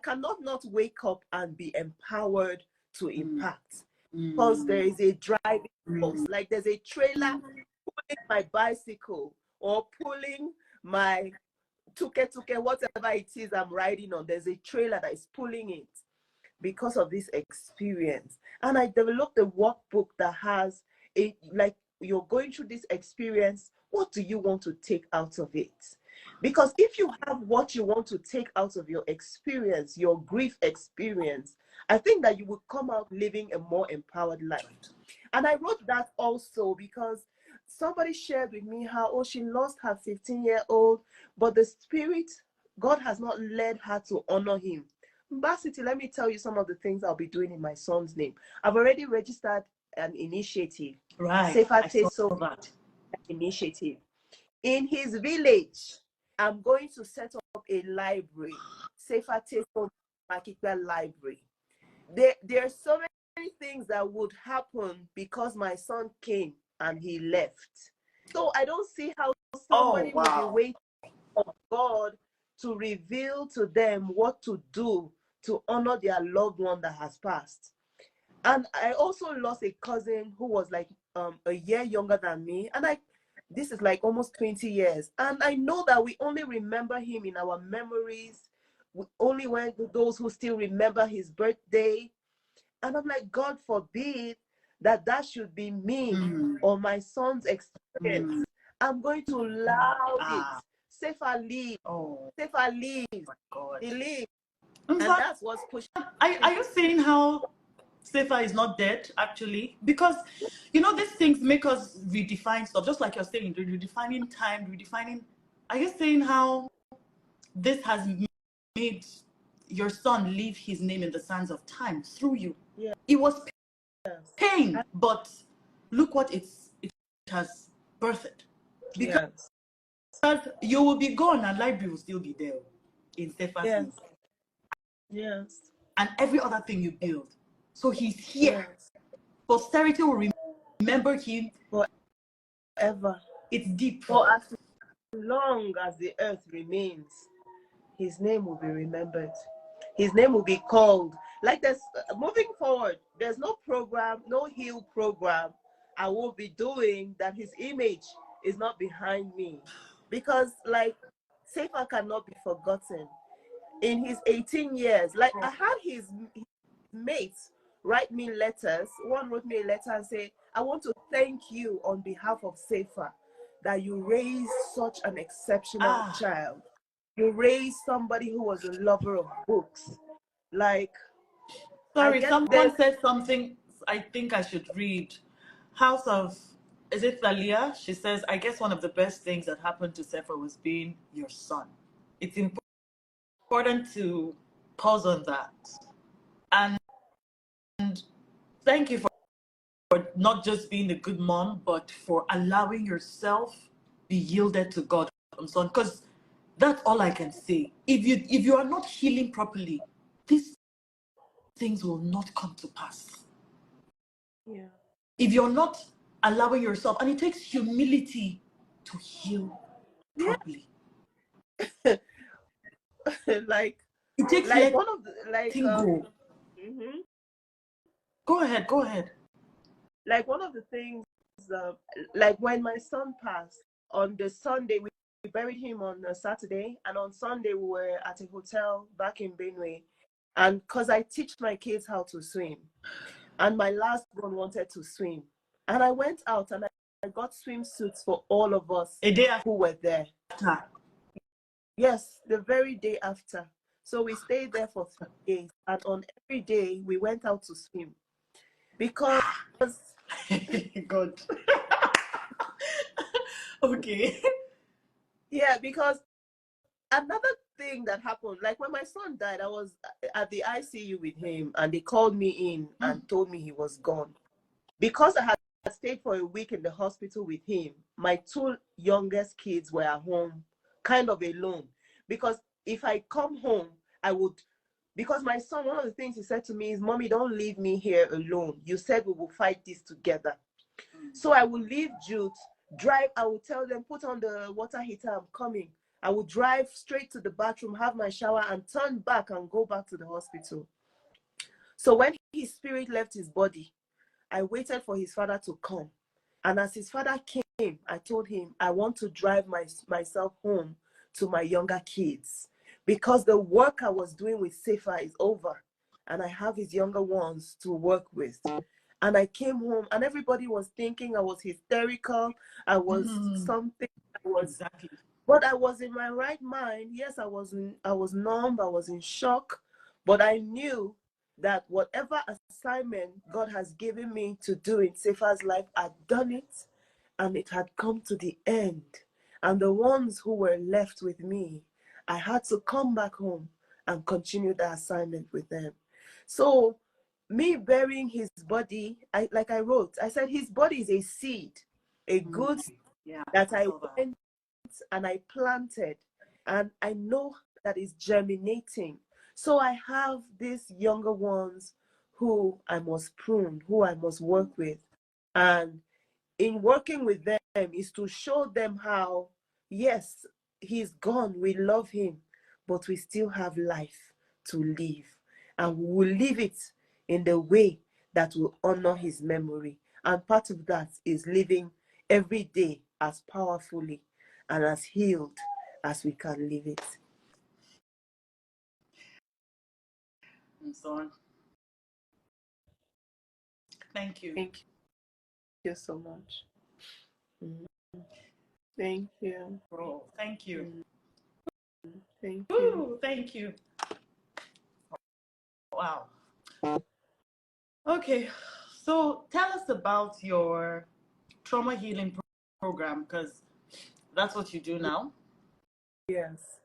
cannot not wake up and be empowered to impact. Because there is a driving force, like there's a trailer pulling my bicycle or pulling my tuke, whatever it is I'm riding on. There's a trailer that is pulling it because of this experience. And I developed a workbook that has like, you're going through this experience, what do you want to take out of it? Because if you have what you want to take out of your experience, your grief experience, I think that you will come out living a more empowered life. And I wrote that also because somebody shared with me how, oh, she lost her 15-year-old, but the spirit, God has not led her to honor him. Basity, let me tell you some of the things I'll be doing in my son's name. I've already registered an initiative. Right. Safer Teso initiative. In his village, I'm going to set up a library. Safer Teso MacIkpah library. There are so many things that would happen because my son came and he left. So I don't see how somebody will be waiting for God to reveal to them what to do to honor their loved one that has passed. And I also lost a cousin who was like a year younger than me. And this is like almost 20 years. And I know that we only remember him in our memories, only when those who still remember his birthday. And I'm like, God forbid that should be me or my son's experience. I'm going to allow it. Safer leave. Safer leave. He leaves. And that's what's pushing. Are you seeing how Safer is not dead, actually? Because, you know, these things make us redefine stuff, just like you're saying, redefining time, redefining. Are you saying how this has made your son leave his name in the sands of time through you? Yeah. It was pain, but look what it has birthed. Because you will be gone and library will still be there in Safer's name. Yes. And every other thing you build. So he's here. Yes. Posterity will remember him forever. It's deep. For as long as the earth remains, his name will be remembered. His name will be called. Like this, moving forward, there's no program, no heal program I will be doing that his image is not behind me. Because, like, Safer cannot be forgotten. In his 18 years, like, I had his mates write me letters. One wrote me a letter and say, I want to thank you on behalf of Safer that you raised such an exceptional child. You raised somebody who was a lover of books. Like, sorry, someone said something I think I should read. House of is it Thalia? She says, I guess one of the best things that happened to Sefa was being your son. It's important to pause on that. And thank you for not just being a good mom, but for allowing yourself be yielded to God, son. Because that's all I can say. If you are not healing properly, these things will not come to pass. Yeah. If you're not allowing yourself, and it takes humility to heal properly. like It takes like letting one of the go. mhm. Go ahead, go ahead. Like one of the things, uh, like when my son passed on the Sunday, we buried him on a Saturday, and on Sunday we were at a hotel back in Benue, and because I teach my kids how to swim, and my last one wanted to swim, and I went out and I got swimsuits for all of us A day who were there. after. Yes, the very day after. So we stayed there for 3 days, and on every day we went out to swim because God. Okay. yeah, because another thing that happened, like when my son died, I was at the ICU with him, and they called me in and told me he was gone. Because I had stayed for a week in the hospital with him, my two youngest kids were at home, kind of alone. Because if I come home, I would, because my son, one of the things he said to me is, Mommy, don't leave me here alone. You said we will fight this together. So I will leave Jude, drive, I will tell them, put on the water heater, I'm coming. I will drive straight to the bathroom, have my shower, and turn back and go back to the hospital. So when his spirit left his body, I waited for his father to come. And as his father came, I told him, I want to drive myself home to my younger kids because the work I was doing with Sefa is over and I have his younger ones to work with. And I came home and everybody was thinking I was hysterical. I was something. Exactly. But I was in my right mind. Yes, I was numb. I was in shock. But I knew that whatever assignment God has given me to do in Sefa's life, I'd done it and it had come to the end. And the ones who were left with me, I had to come back home and continue the assignment with them. So me burying his body, I wrote, I said his body is a seed, a good that I went and I planted, and I know that is germinating. So I have these younger ones who I must prune, who I must work with. And in working with them is to show them how, yes, he's gone, we love him, but we still have life to live. And we will live it in the way that will honor his memory. And part of that is living every day as powerfully and as healed as we can live it. So, thank you. Thank you so much. Thank you. Bro, thank you. Thank you. Ooh, thank you. Wow. Okay, so tell us about your trauma healing program, because that's what you do now. Yes.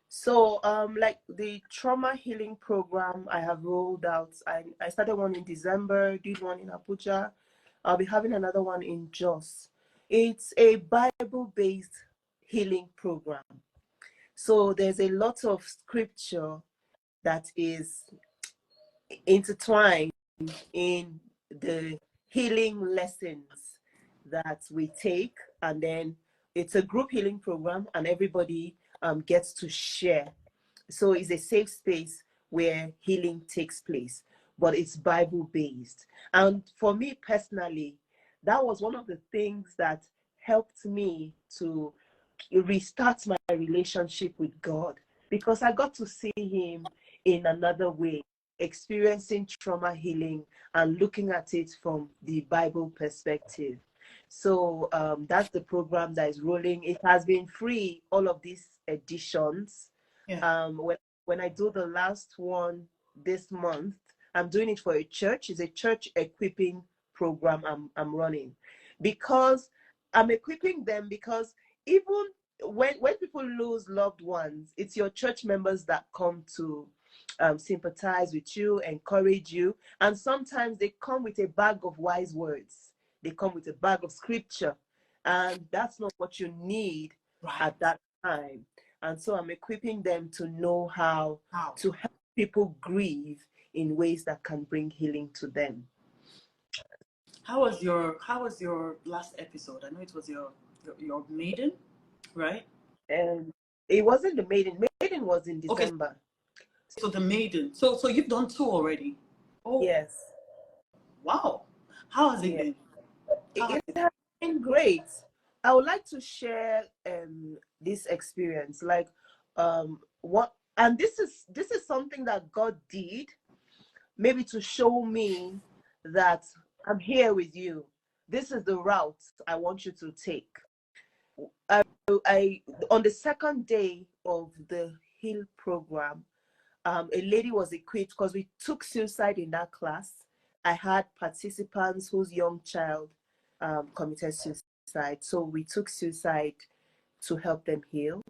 So, like the trauma healing program I have rolled out, I started one in December, did one in Abuja. I'll be having another one in Jos. It's a Bible-based healing program. So there's a lot of scripture that is intertwined in the healing lessons that we take, and then it's a group healing program and everybody gets to share. So it's a safe space where healing takes place, but it's Bible based. And for me personally, that was one of the things that helped me to restart my relationship with God, because I got to see him in another way, experiencing trauma healing and looking at it from the Bible perspective. So that's the program that is rolling. It has been free, all of these editions. Yeah. When I do the last one this month, I'm doing it for a church. It's a church equipping program I'm running. because I'm equipping them, because even when people lose loved ones, it's your church members that come to sympathize with you, encourage you, and sometimes they come with a bag of wise words. They come with a bag of scripture, and that's not what you need at that time. And so I'm equipping them to know how to help people grieve in ways that can bring healing to them. How was your last episode? I know it was your maiden, right? And it wasn't the maiden. Maiden was in December. Okay, so the maiden. So you've done 2 already. Oh yes. Wow. How has it been? It has been great. I would like to share this experience, like what, and this is something that God did, maybe to show me that I'm here with you. This is the route I want you to take. I on the second day of the Heal program, a lady was equipped, because we took suicide in that class. I had participants whose young child committed suicide. So we took suicide to help them heal.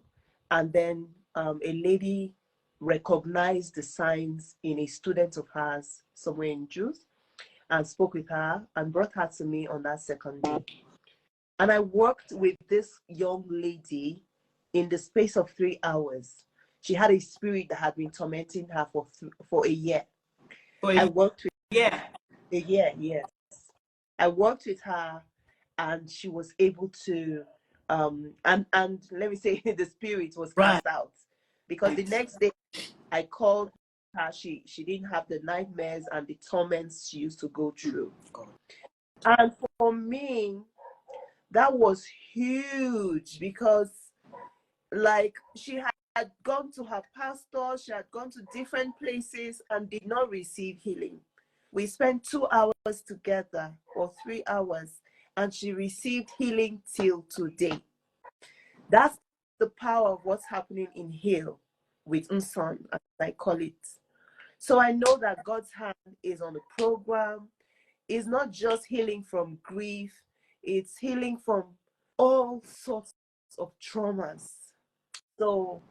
And then a lady recognized the signs in a student of hers somewhere in Jews, and spoke with her and brought her to me on that second day. And I worked with this young lady in the space of 3 hours. She had a spirit that had been tormenting her for a year. I worked with a year, yes. I worked with her, and she was able to and let me say the spirit was cast out, because the next day I called her. She didn't have the nightmares and the torments she used to go through. And for me, that was huge, because like she had gone to her pastor, she had gone to different places and did not receive healing. We spent 2 hours together, or 3 hours, and she received healing till today. That's the power of what's happening in Heal with Mson, as I call it. So I know that God's hand is on the program. It's not just healing from grief, it's healing from all sorts of traumas. So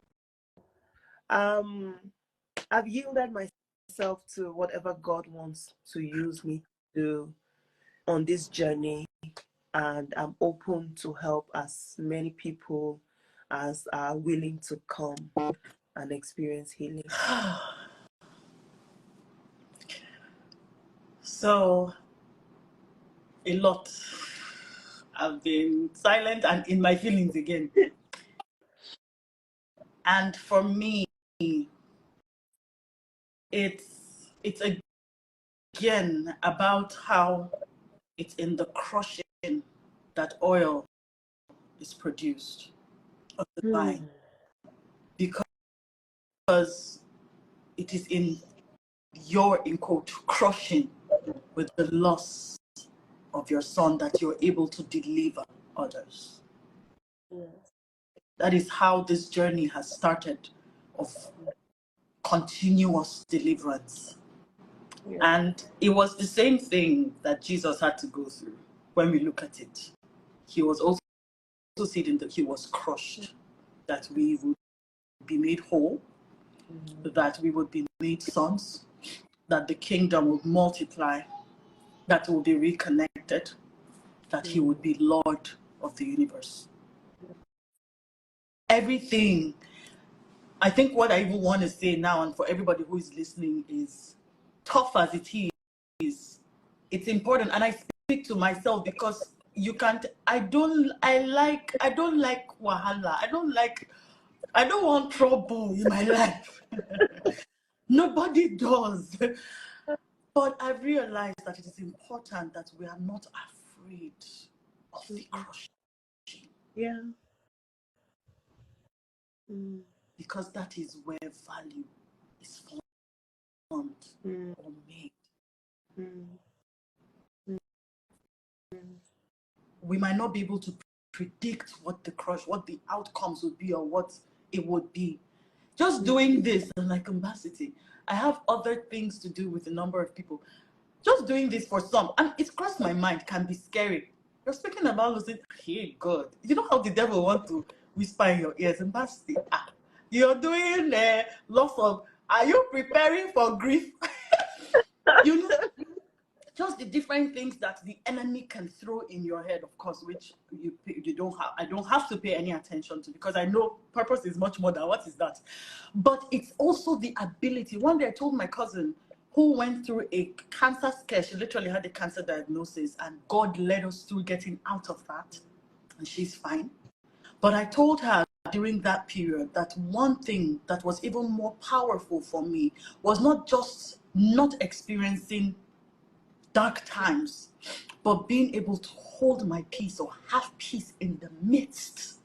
I've yielded myself to whatever God wants to use me to do on this journey, and I'm open to help as many people as are willing to come and experience healing. So a lot. I've been silent and in my feelings again. And for me, it's again about how it's in the crushing that oil is produced of the vine. Because it is in your, in quote, crushing with the loss of your son that you're able to deliver others. Yes. That is how this journey has started, of continuous deliverance. Yeah. And it was the same thing that Jesus had to go through. When we look at it, he was also seen that he was crushed, that we would be made whole, that we would be made sons, that the kingdom would multiply, that will be reconnected, that he would be Lord of the universe. Everything. I think what I even want to say now, and for everybody who is listening, is tough as it is, it's important. And I speak to myself, because you can't, I don't like wahala. I don't want trouble in my life. Nobody does. But I've realized that it is important that we are not afraid of the crushing. Yeah. Because that is where value is formed or made. We might not be able to predict what the outcomes would be, or what it would be. Just doing this, and like Ambassador, I have other things to do with a number of people. Just doing this for some, and it's crossed my mind, can be scary. You're speaking about losing. Hey, God. You know how the devil want to whisper in your ears and that's the you're doing lots of. Are you preparing for grief? You know, just the different things that the enemy can throw in your head, of course, which you don't have. I don't have to pay any attention to because I know purpose is much more than what is that. But it's also the ability. One day I told my cousin who went through a cancer scare. She literally had a cancer diagnosis, and God led us through getting out of that, and she's fine. But I told her during that period that one thing that was even more powerful for me was not just not experiencing dark times, but being able to hold my peace or have peace in the midst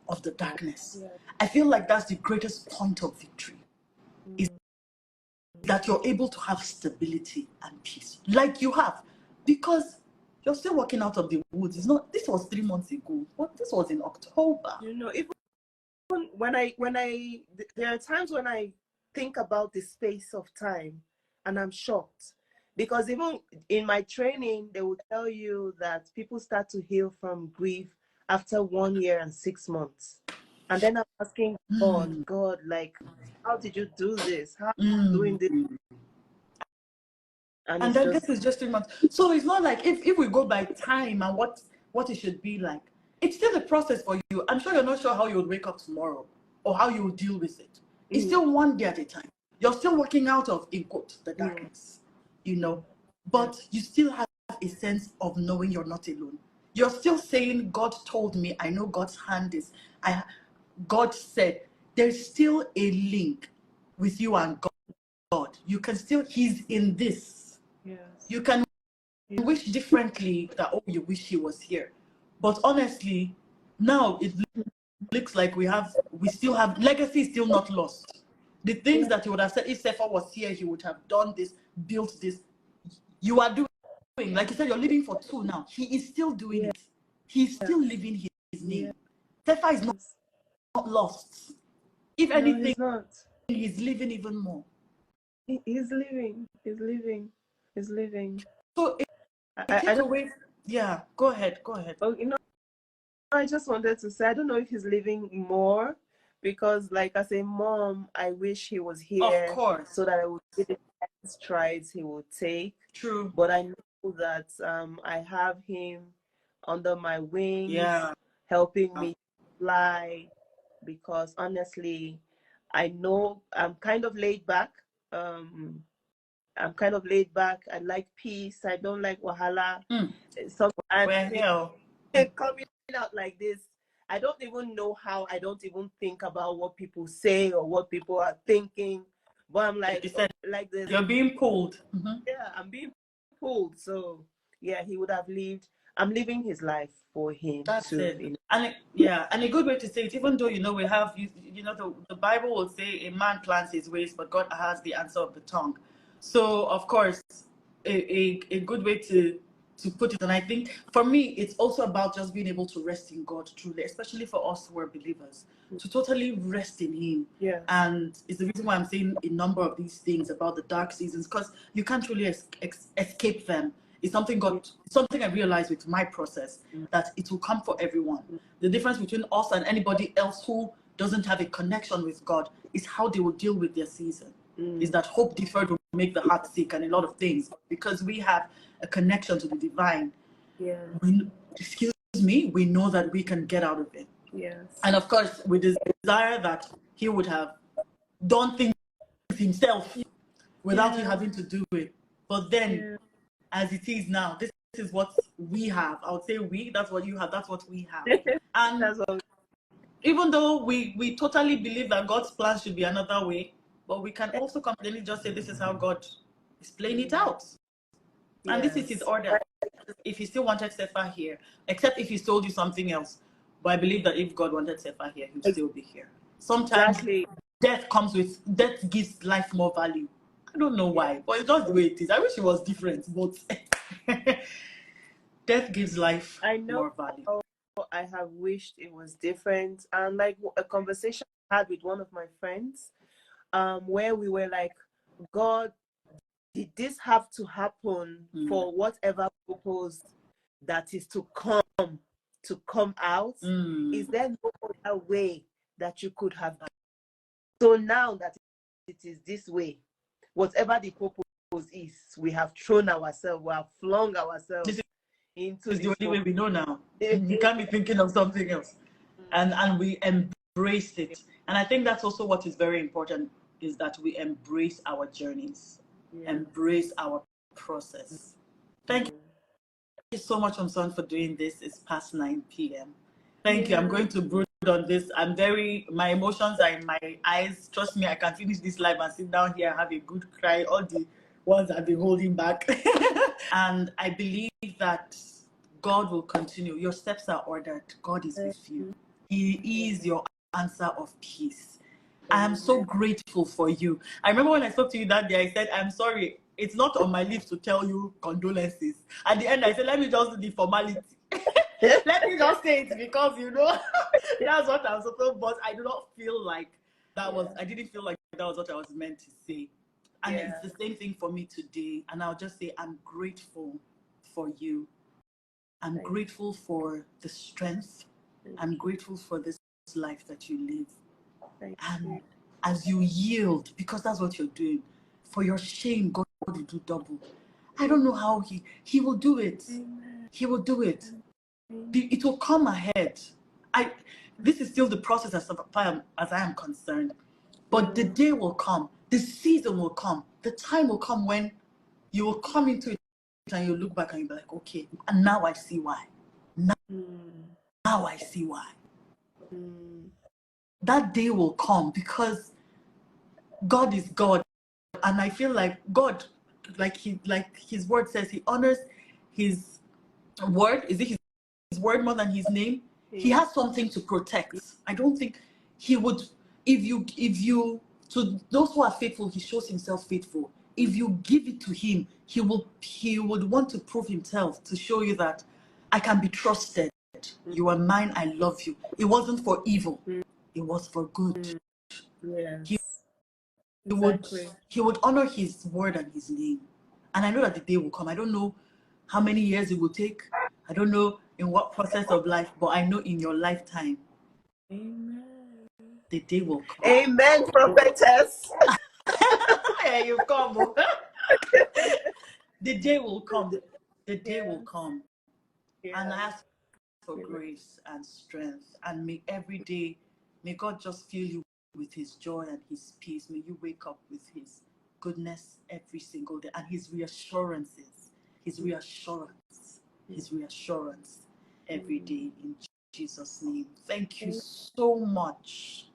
of the darkness. Yeah. I feel like that's the greatest point of victory, is that you're able to have stability and peace like you have, because you're still walking out of the woods. It's not, this was 3 months ago, but this was in October. You know, even there are times when I think about the space of time and I'm shocked, because even in my training they will tell you that people start to heal from grief after 1 year and 6 months, and then I'm asking God, like, how did you do this? How are you doing this? And And it's then just, this is just 3 months. So it's not like if we go by time and what it should be like, it's still a process for you. I'm sure you're not sure how you would wake up tomorrow or how you will deal with it. It's still one day at a time. You're still working out of, in quote, the darkness, you know, but you still have a sense of knowing you're not alone. You're still saying, God told me, I know God's hand is, God said, there's still a link with you and God. You can still, He's in this. yes. You can wish differently that, oh, you wish He was here. But honestly, now it looks like we still have, legacy is still not lost. The things that you would have said, if Sefa was here, he would have done this, built this. You are doing, like you said, you're living for 2 now. He is still doing it. He's still living his name. Sefa is not lost. If anything, he's not. he's living even more. He's living. So it takes away. Yeah, go ahead. Oh, I just wanted to say, I don't know if he's living more, because, like, as a mom, I wish he was here, of course, so that I would see the strides he would take. True. But I know that I have him under my wings, helping me fly, because honestly, I know I'm kind of laid back. I like peace. I don't like wahala. Coming out like this, I don't even know how. I don't even think about what people say or what people are thinking. But I'm like, like this. You're being pulled. Yeah, I'm being pulled. So yeah, he would have lived. I'm living his life for him. That's it. And a good way to say it, even though, we have, the Bible will say a man plans his ways, but God has the answer of the tongue. So, of course, a good way to put it, and I think for me, it's also about just being able to rest in God truly, especially for us who are believers, to totally rest in Him. Yeah. And it's the reason why I'm saying a number of these things about the dark seasons, because you can't really escape them. It's something I realized with my process, that it will come for everyone. The difference between us and anybody else who doesn't have a connection with God is how they will deal with their season. Is that hope deferred will make the heart sick and a lot of things. Because we have a connection to the divine, we know that we can get out of it. Yes. And of course, with the desire that He would have done things Himself without you having to do it. But then, as it is now, this is what we have. I would say that's what you have, that's what we have. And even though we totally believe that God's plan should be another way, but we can also confidently just say this is how God is playing it out. And this is His order. If He still wanted Sefa here, except if He told you something else. But I believe that if God wanted Sefa here, He'll still be here. Sometimes death gives life more value. I don't know why, but it's just the way it is. I wish it was different, but death gives life more value. I have wished it was different. And like a conversation I had with one of my friends, where we were like, God, did this have to happen for whatever purpose that is to come? to come out? Is there no other way that you could have done? So now that it is this way, whatever the purpose is, we have thrown ourselves, we have flung ourselves into this. Is the only way we know now. you You can't be thinking of something else. And we embraced it. And I think that's also what is very important, is that we embrace our journeys, embrace our process. Thank you so much, Mson, for doing this. It's past 9 p.m. Thank you. I'm going to brood on this. My emotions are in my eyes. Trust me, I can finish this live and sit down here and have a good cry. All the ones I've been holding back. And I believe that God will continue. Your steps are ordered. God is with you. He is your answer of peace. I am so grateful for you. I remember when I spoke to you that day, I said, I'm sorry, it's not on my lips to tell you condolences. At the end, I said, let me just do the formality. Let me just say it because, that's what I was supposed to, but I do not feel like I didn't feel like that was what I was meant to say. And it's the same thing for me today. And I'll just say, I'm grateful for you. I'm grateful for the strength. I'm grateful for this life that you live. And as you yield, because that's what you're doing, for your shame, God will do double. I don't know how he will do it. He will do it. It will come ahead. This is still the process as I am concerned. But the day will come, the season will come, the time will come when you will come into it and you look back and you'll be like, okay, and now I see why. Now I see why. That day will come because God is God. And I feel like God, like his word says, he honors his word. Is it his word more than his name? He has something to protect. I don't think he would, if you, to those who are faithful, he shows himself faithful. If you give it to him, he would want to prove himself, to show you that I can be trusted. You are mine, I love you. It wasn't for evil, it was for good. He would honor his word and his name. And I know that the day will come. I don't know how many years it will take. I don't know in what process of life, but I know in your lifetime, the day will come. Amen, prophetess. Here you come. The day will come. The day will come. And I ask for grace and strength. And may God just fill you with his joy and his peace. May you wake up with his goodness every single day and his reassurances, his reassurance every day in Jesus' name. Thank you so much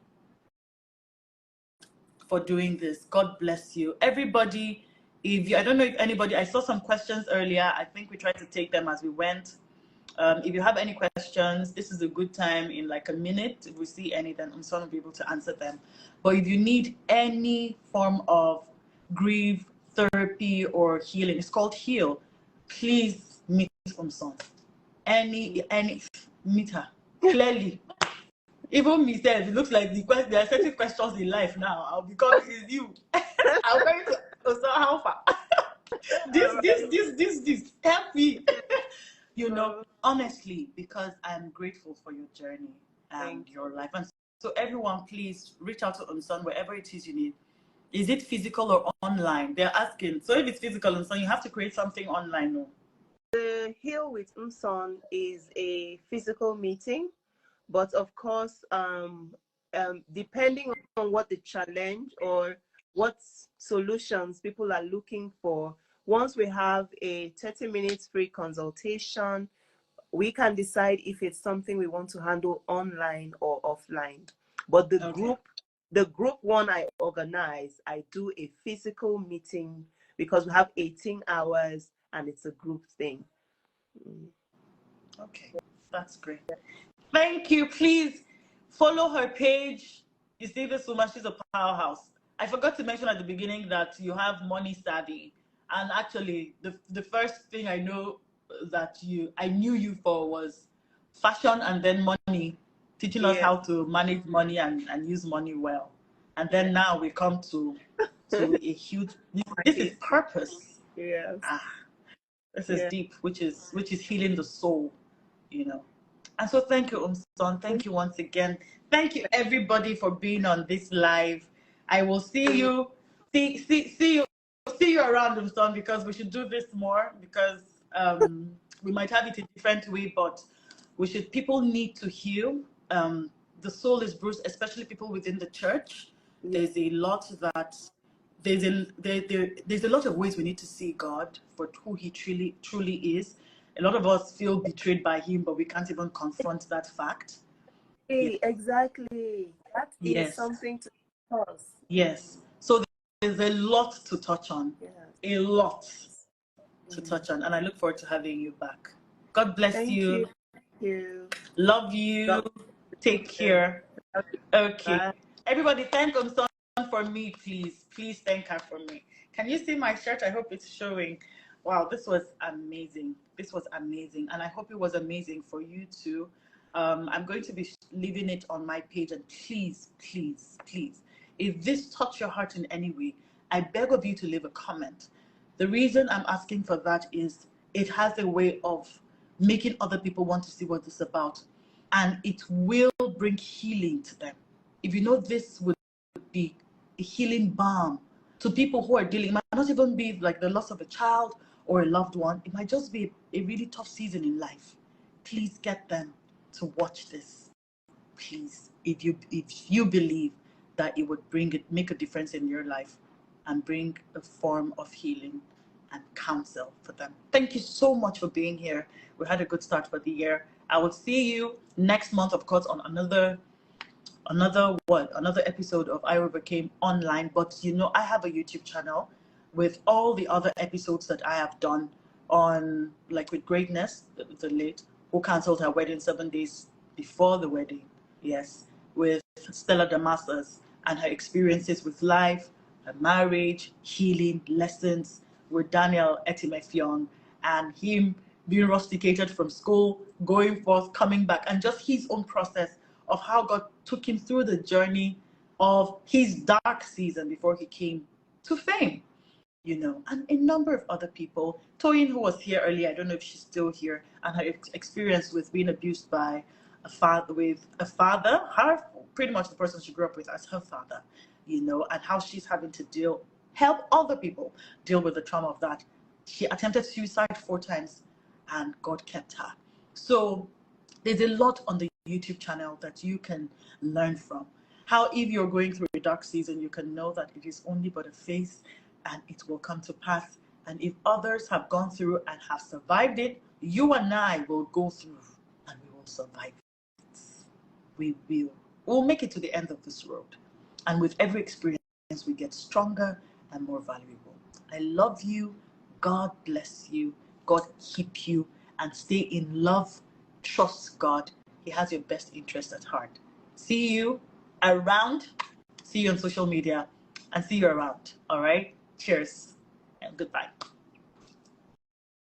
for doing this. God bless you. Everybody, I don't know if anybody, I saw some questions earlier. I think we tried to take them as we went. If you have any questions, this is a good time in like a minute. If we see any, then Mson will be able to answer them. But if you need any form of grief therapy or healing, it's called Heal, please meet Mson. Meet her. Clearly. Even me says, it looks like there are certain questions in life now. I'll be coming with you. I'm going to Mson, how far? This. Help me. Honestly, because I'm grateful for your journey and your life. And so everyone, please reach out to Mson wherever it is you need. Is it physical or online? They're asking. So if it's physical, Mson, you have to create something online. No? The Heal with Mson is a physical meeting, but of course, depending on what the challenge or what solutions people are looking for, once we have a 30 minutes free consultation, we can decide if it's something we want to handle online or offline. But the group one I organize, I do a physical meeting because we have 18 hours and it's a group thing. Okay, that's great. Thank you. Please follow her page. You see this woman, she's a powerhouse. I forgot to mention at the beginning that you have money savvy. And actually, the first thing I know that I knew you for was fashion and then money, teaching us how to manage money and use money well. And then now we come to a huge, this is purpose. Yes. This is deep, which is healing the soul. you know. And so thank you, Mson. Thank you once again. Thank you everybody for being on this live. I will see you, see you around, Mson, because we should do this more, because we might have it a different way, but people need to heal. The soul is bruised, especially people within the church. There's a lot that there's a lot of ways we need to see God for who he truly is. A lot of us feel betrayed by him, but we can't even confront that fact. Hey, exactly. That is Yes. something to discuss. Yes. So there's a lot to touch on. A lot to touch on. And I look forward to having you back. God bless Thank you. Thank you. Love you. Take care. Okay. Bye. Everybody, thank Mson for me, please. Please thank her for me. Can you see my shirt? I hope it's showing. Wow, this was amazing. This was amazing. And I hope it was amazing for you too. I'm going to be leaving it on my page. And please, please, please, if this touched your heart in any way, I beg of you to leave a comment. The reason I'm asking for that is it has a way of making other people want to see what this is about. And it will bring healing to them. If you know, this would be a healing balm to people who are dealing. It might not even be like the loss of a child or a loved one. It might just be a really tough season in life. Please get them to watch this. Please, if you believe that it would make a difference in your life and bring a form of healing and counsel for them. Thank you so much for being here. We had a good start for the year. I will see you next month, of course, on another episode of I Overcame Online. But you know, I have a YouTube channel with all the other episodes that I have done on, like with Greatness, the late, who cancelled her wedding 7 days before the wedding. Yes, with Stella Damascus and her experiences with life, her marriage, healing, lessons, with Daniel Etimefionn and him being rusticated from school, going forth, coming back, and just his own process of how God took him through the journey of his dark season before he came to fame, you know, and a number of other people. Toyin, who was here earlier, I don't know if she's still here, and her experience with being abused by a father, her, pretty much the person she grew up with as her father, you know, and how she's having to help other people deal with the trauma of that. She attempted suicide 4 times and God kept her. So there's a lot on the YouTube channel that you can learn from. How if you're going through a dark season, you can know that it is only but a phase and it will come to pass. And if others have gone through and have survived it, you and I will go through and we will survive it. We will. We'll make it to the end of this road. And with every experience, we get stronger and more valuable. I love you. God bless you. God keep you. And stay in love. Trust God. He has your best interest at heart. See you around. See you on social media. And see you around. All right? Cheers. And goodbye.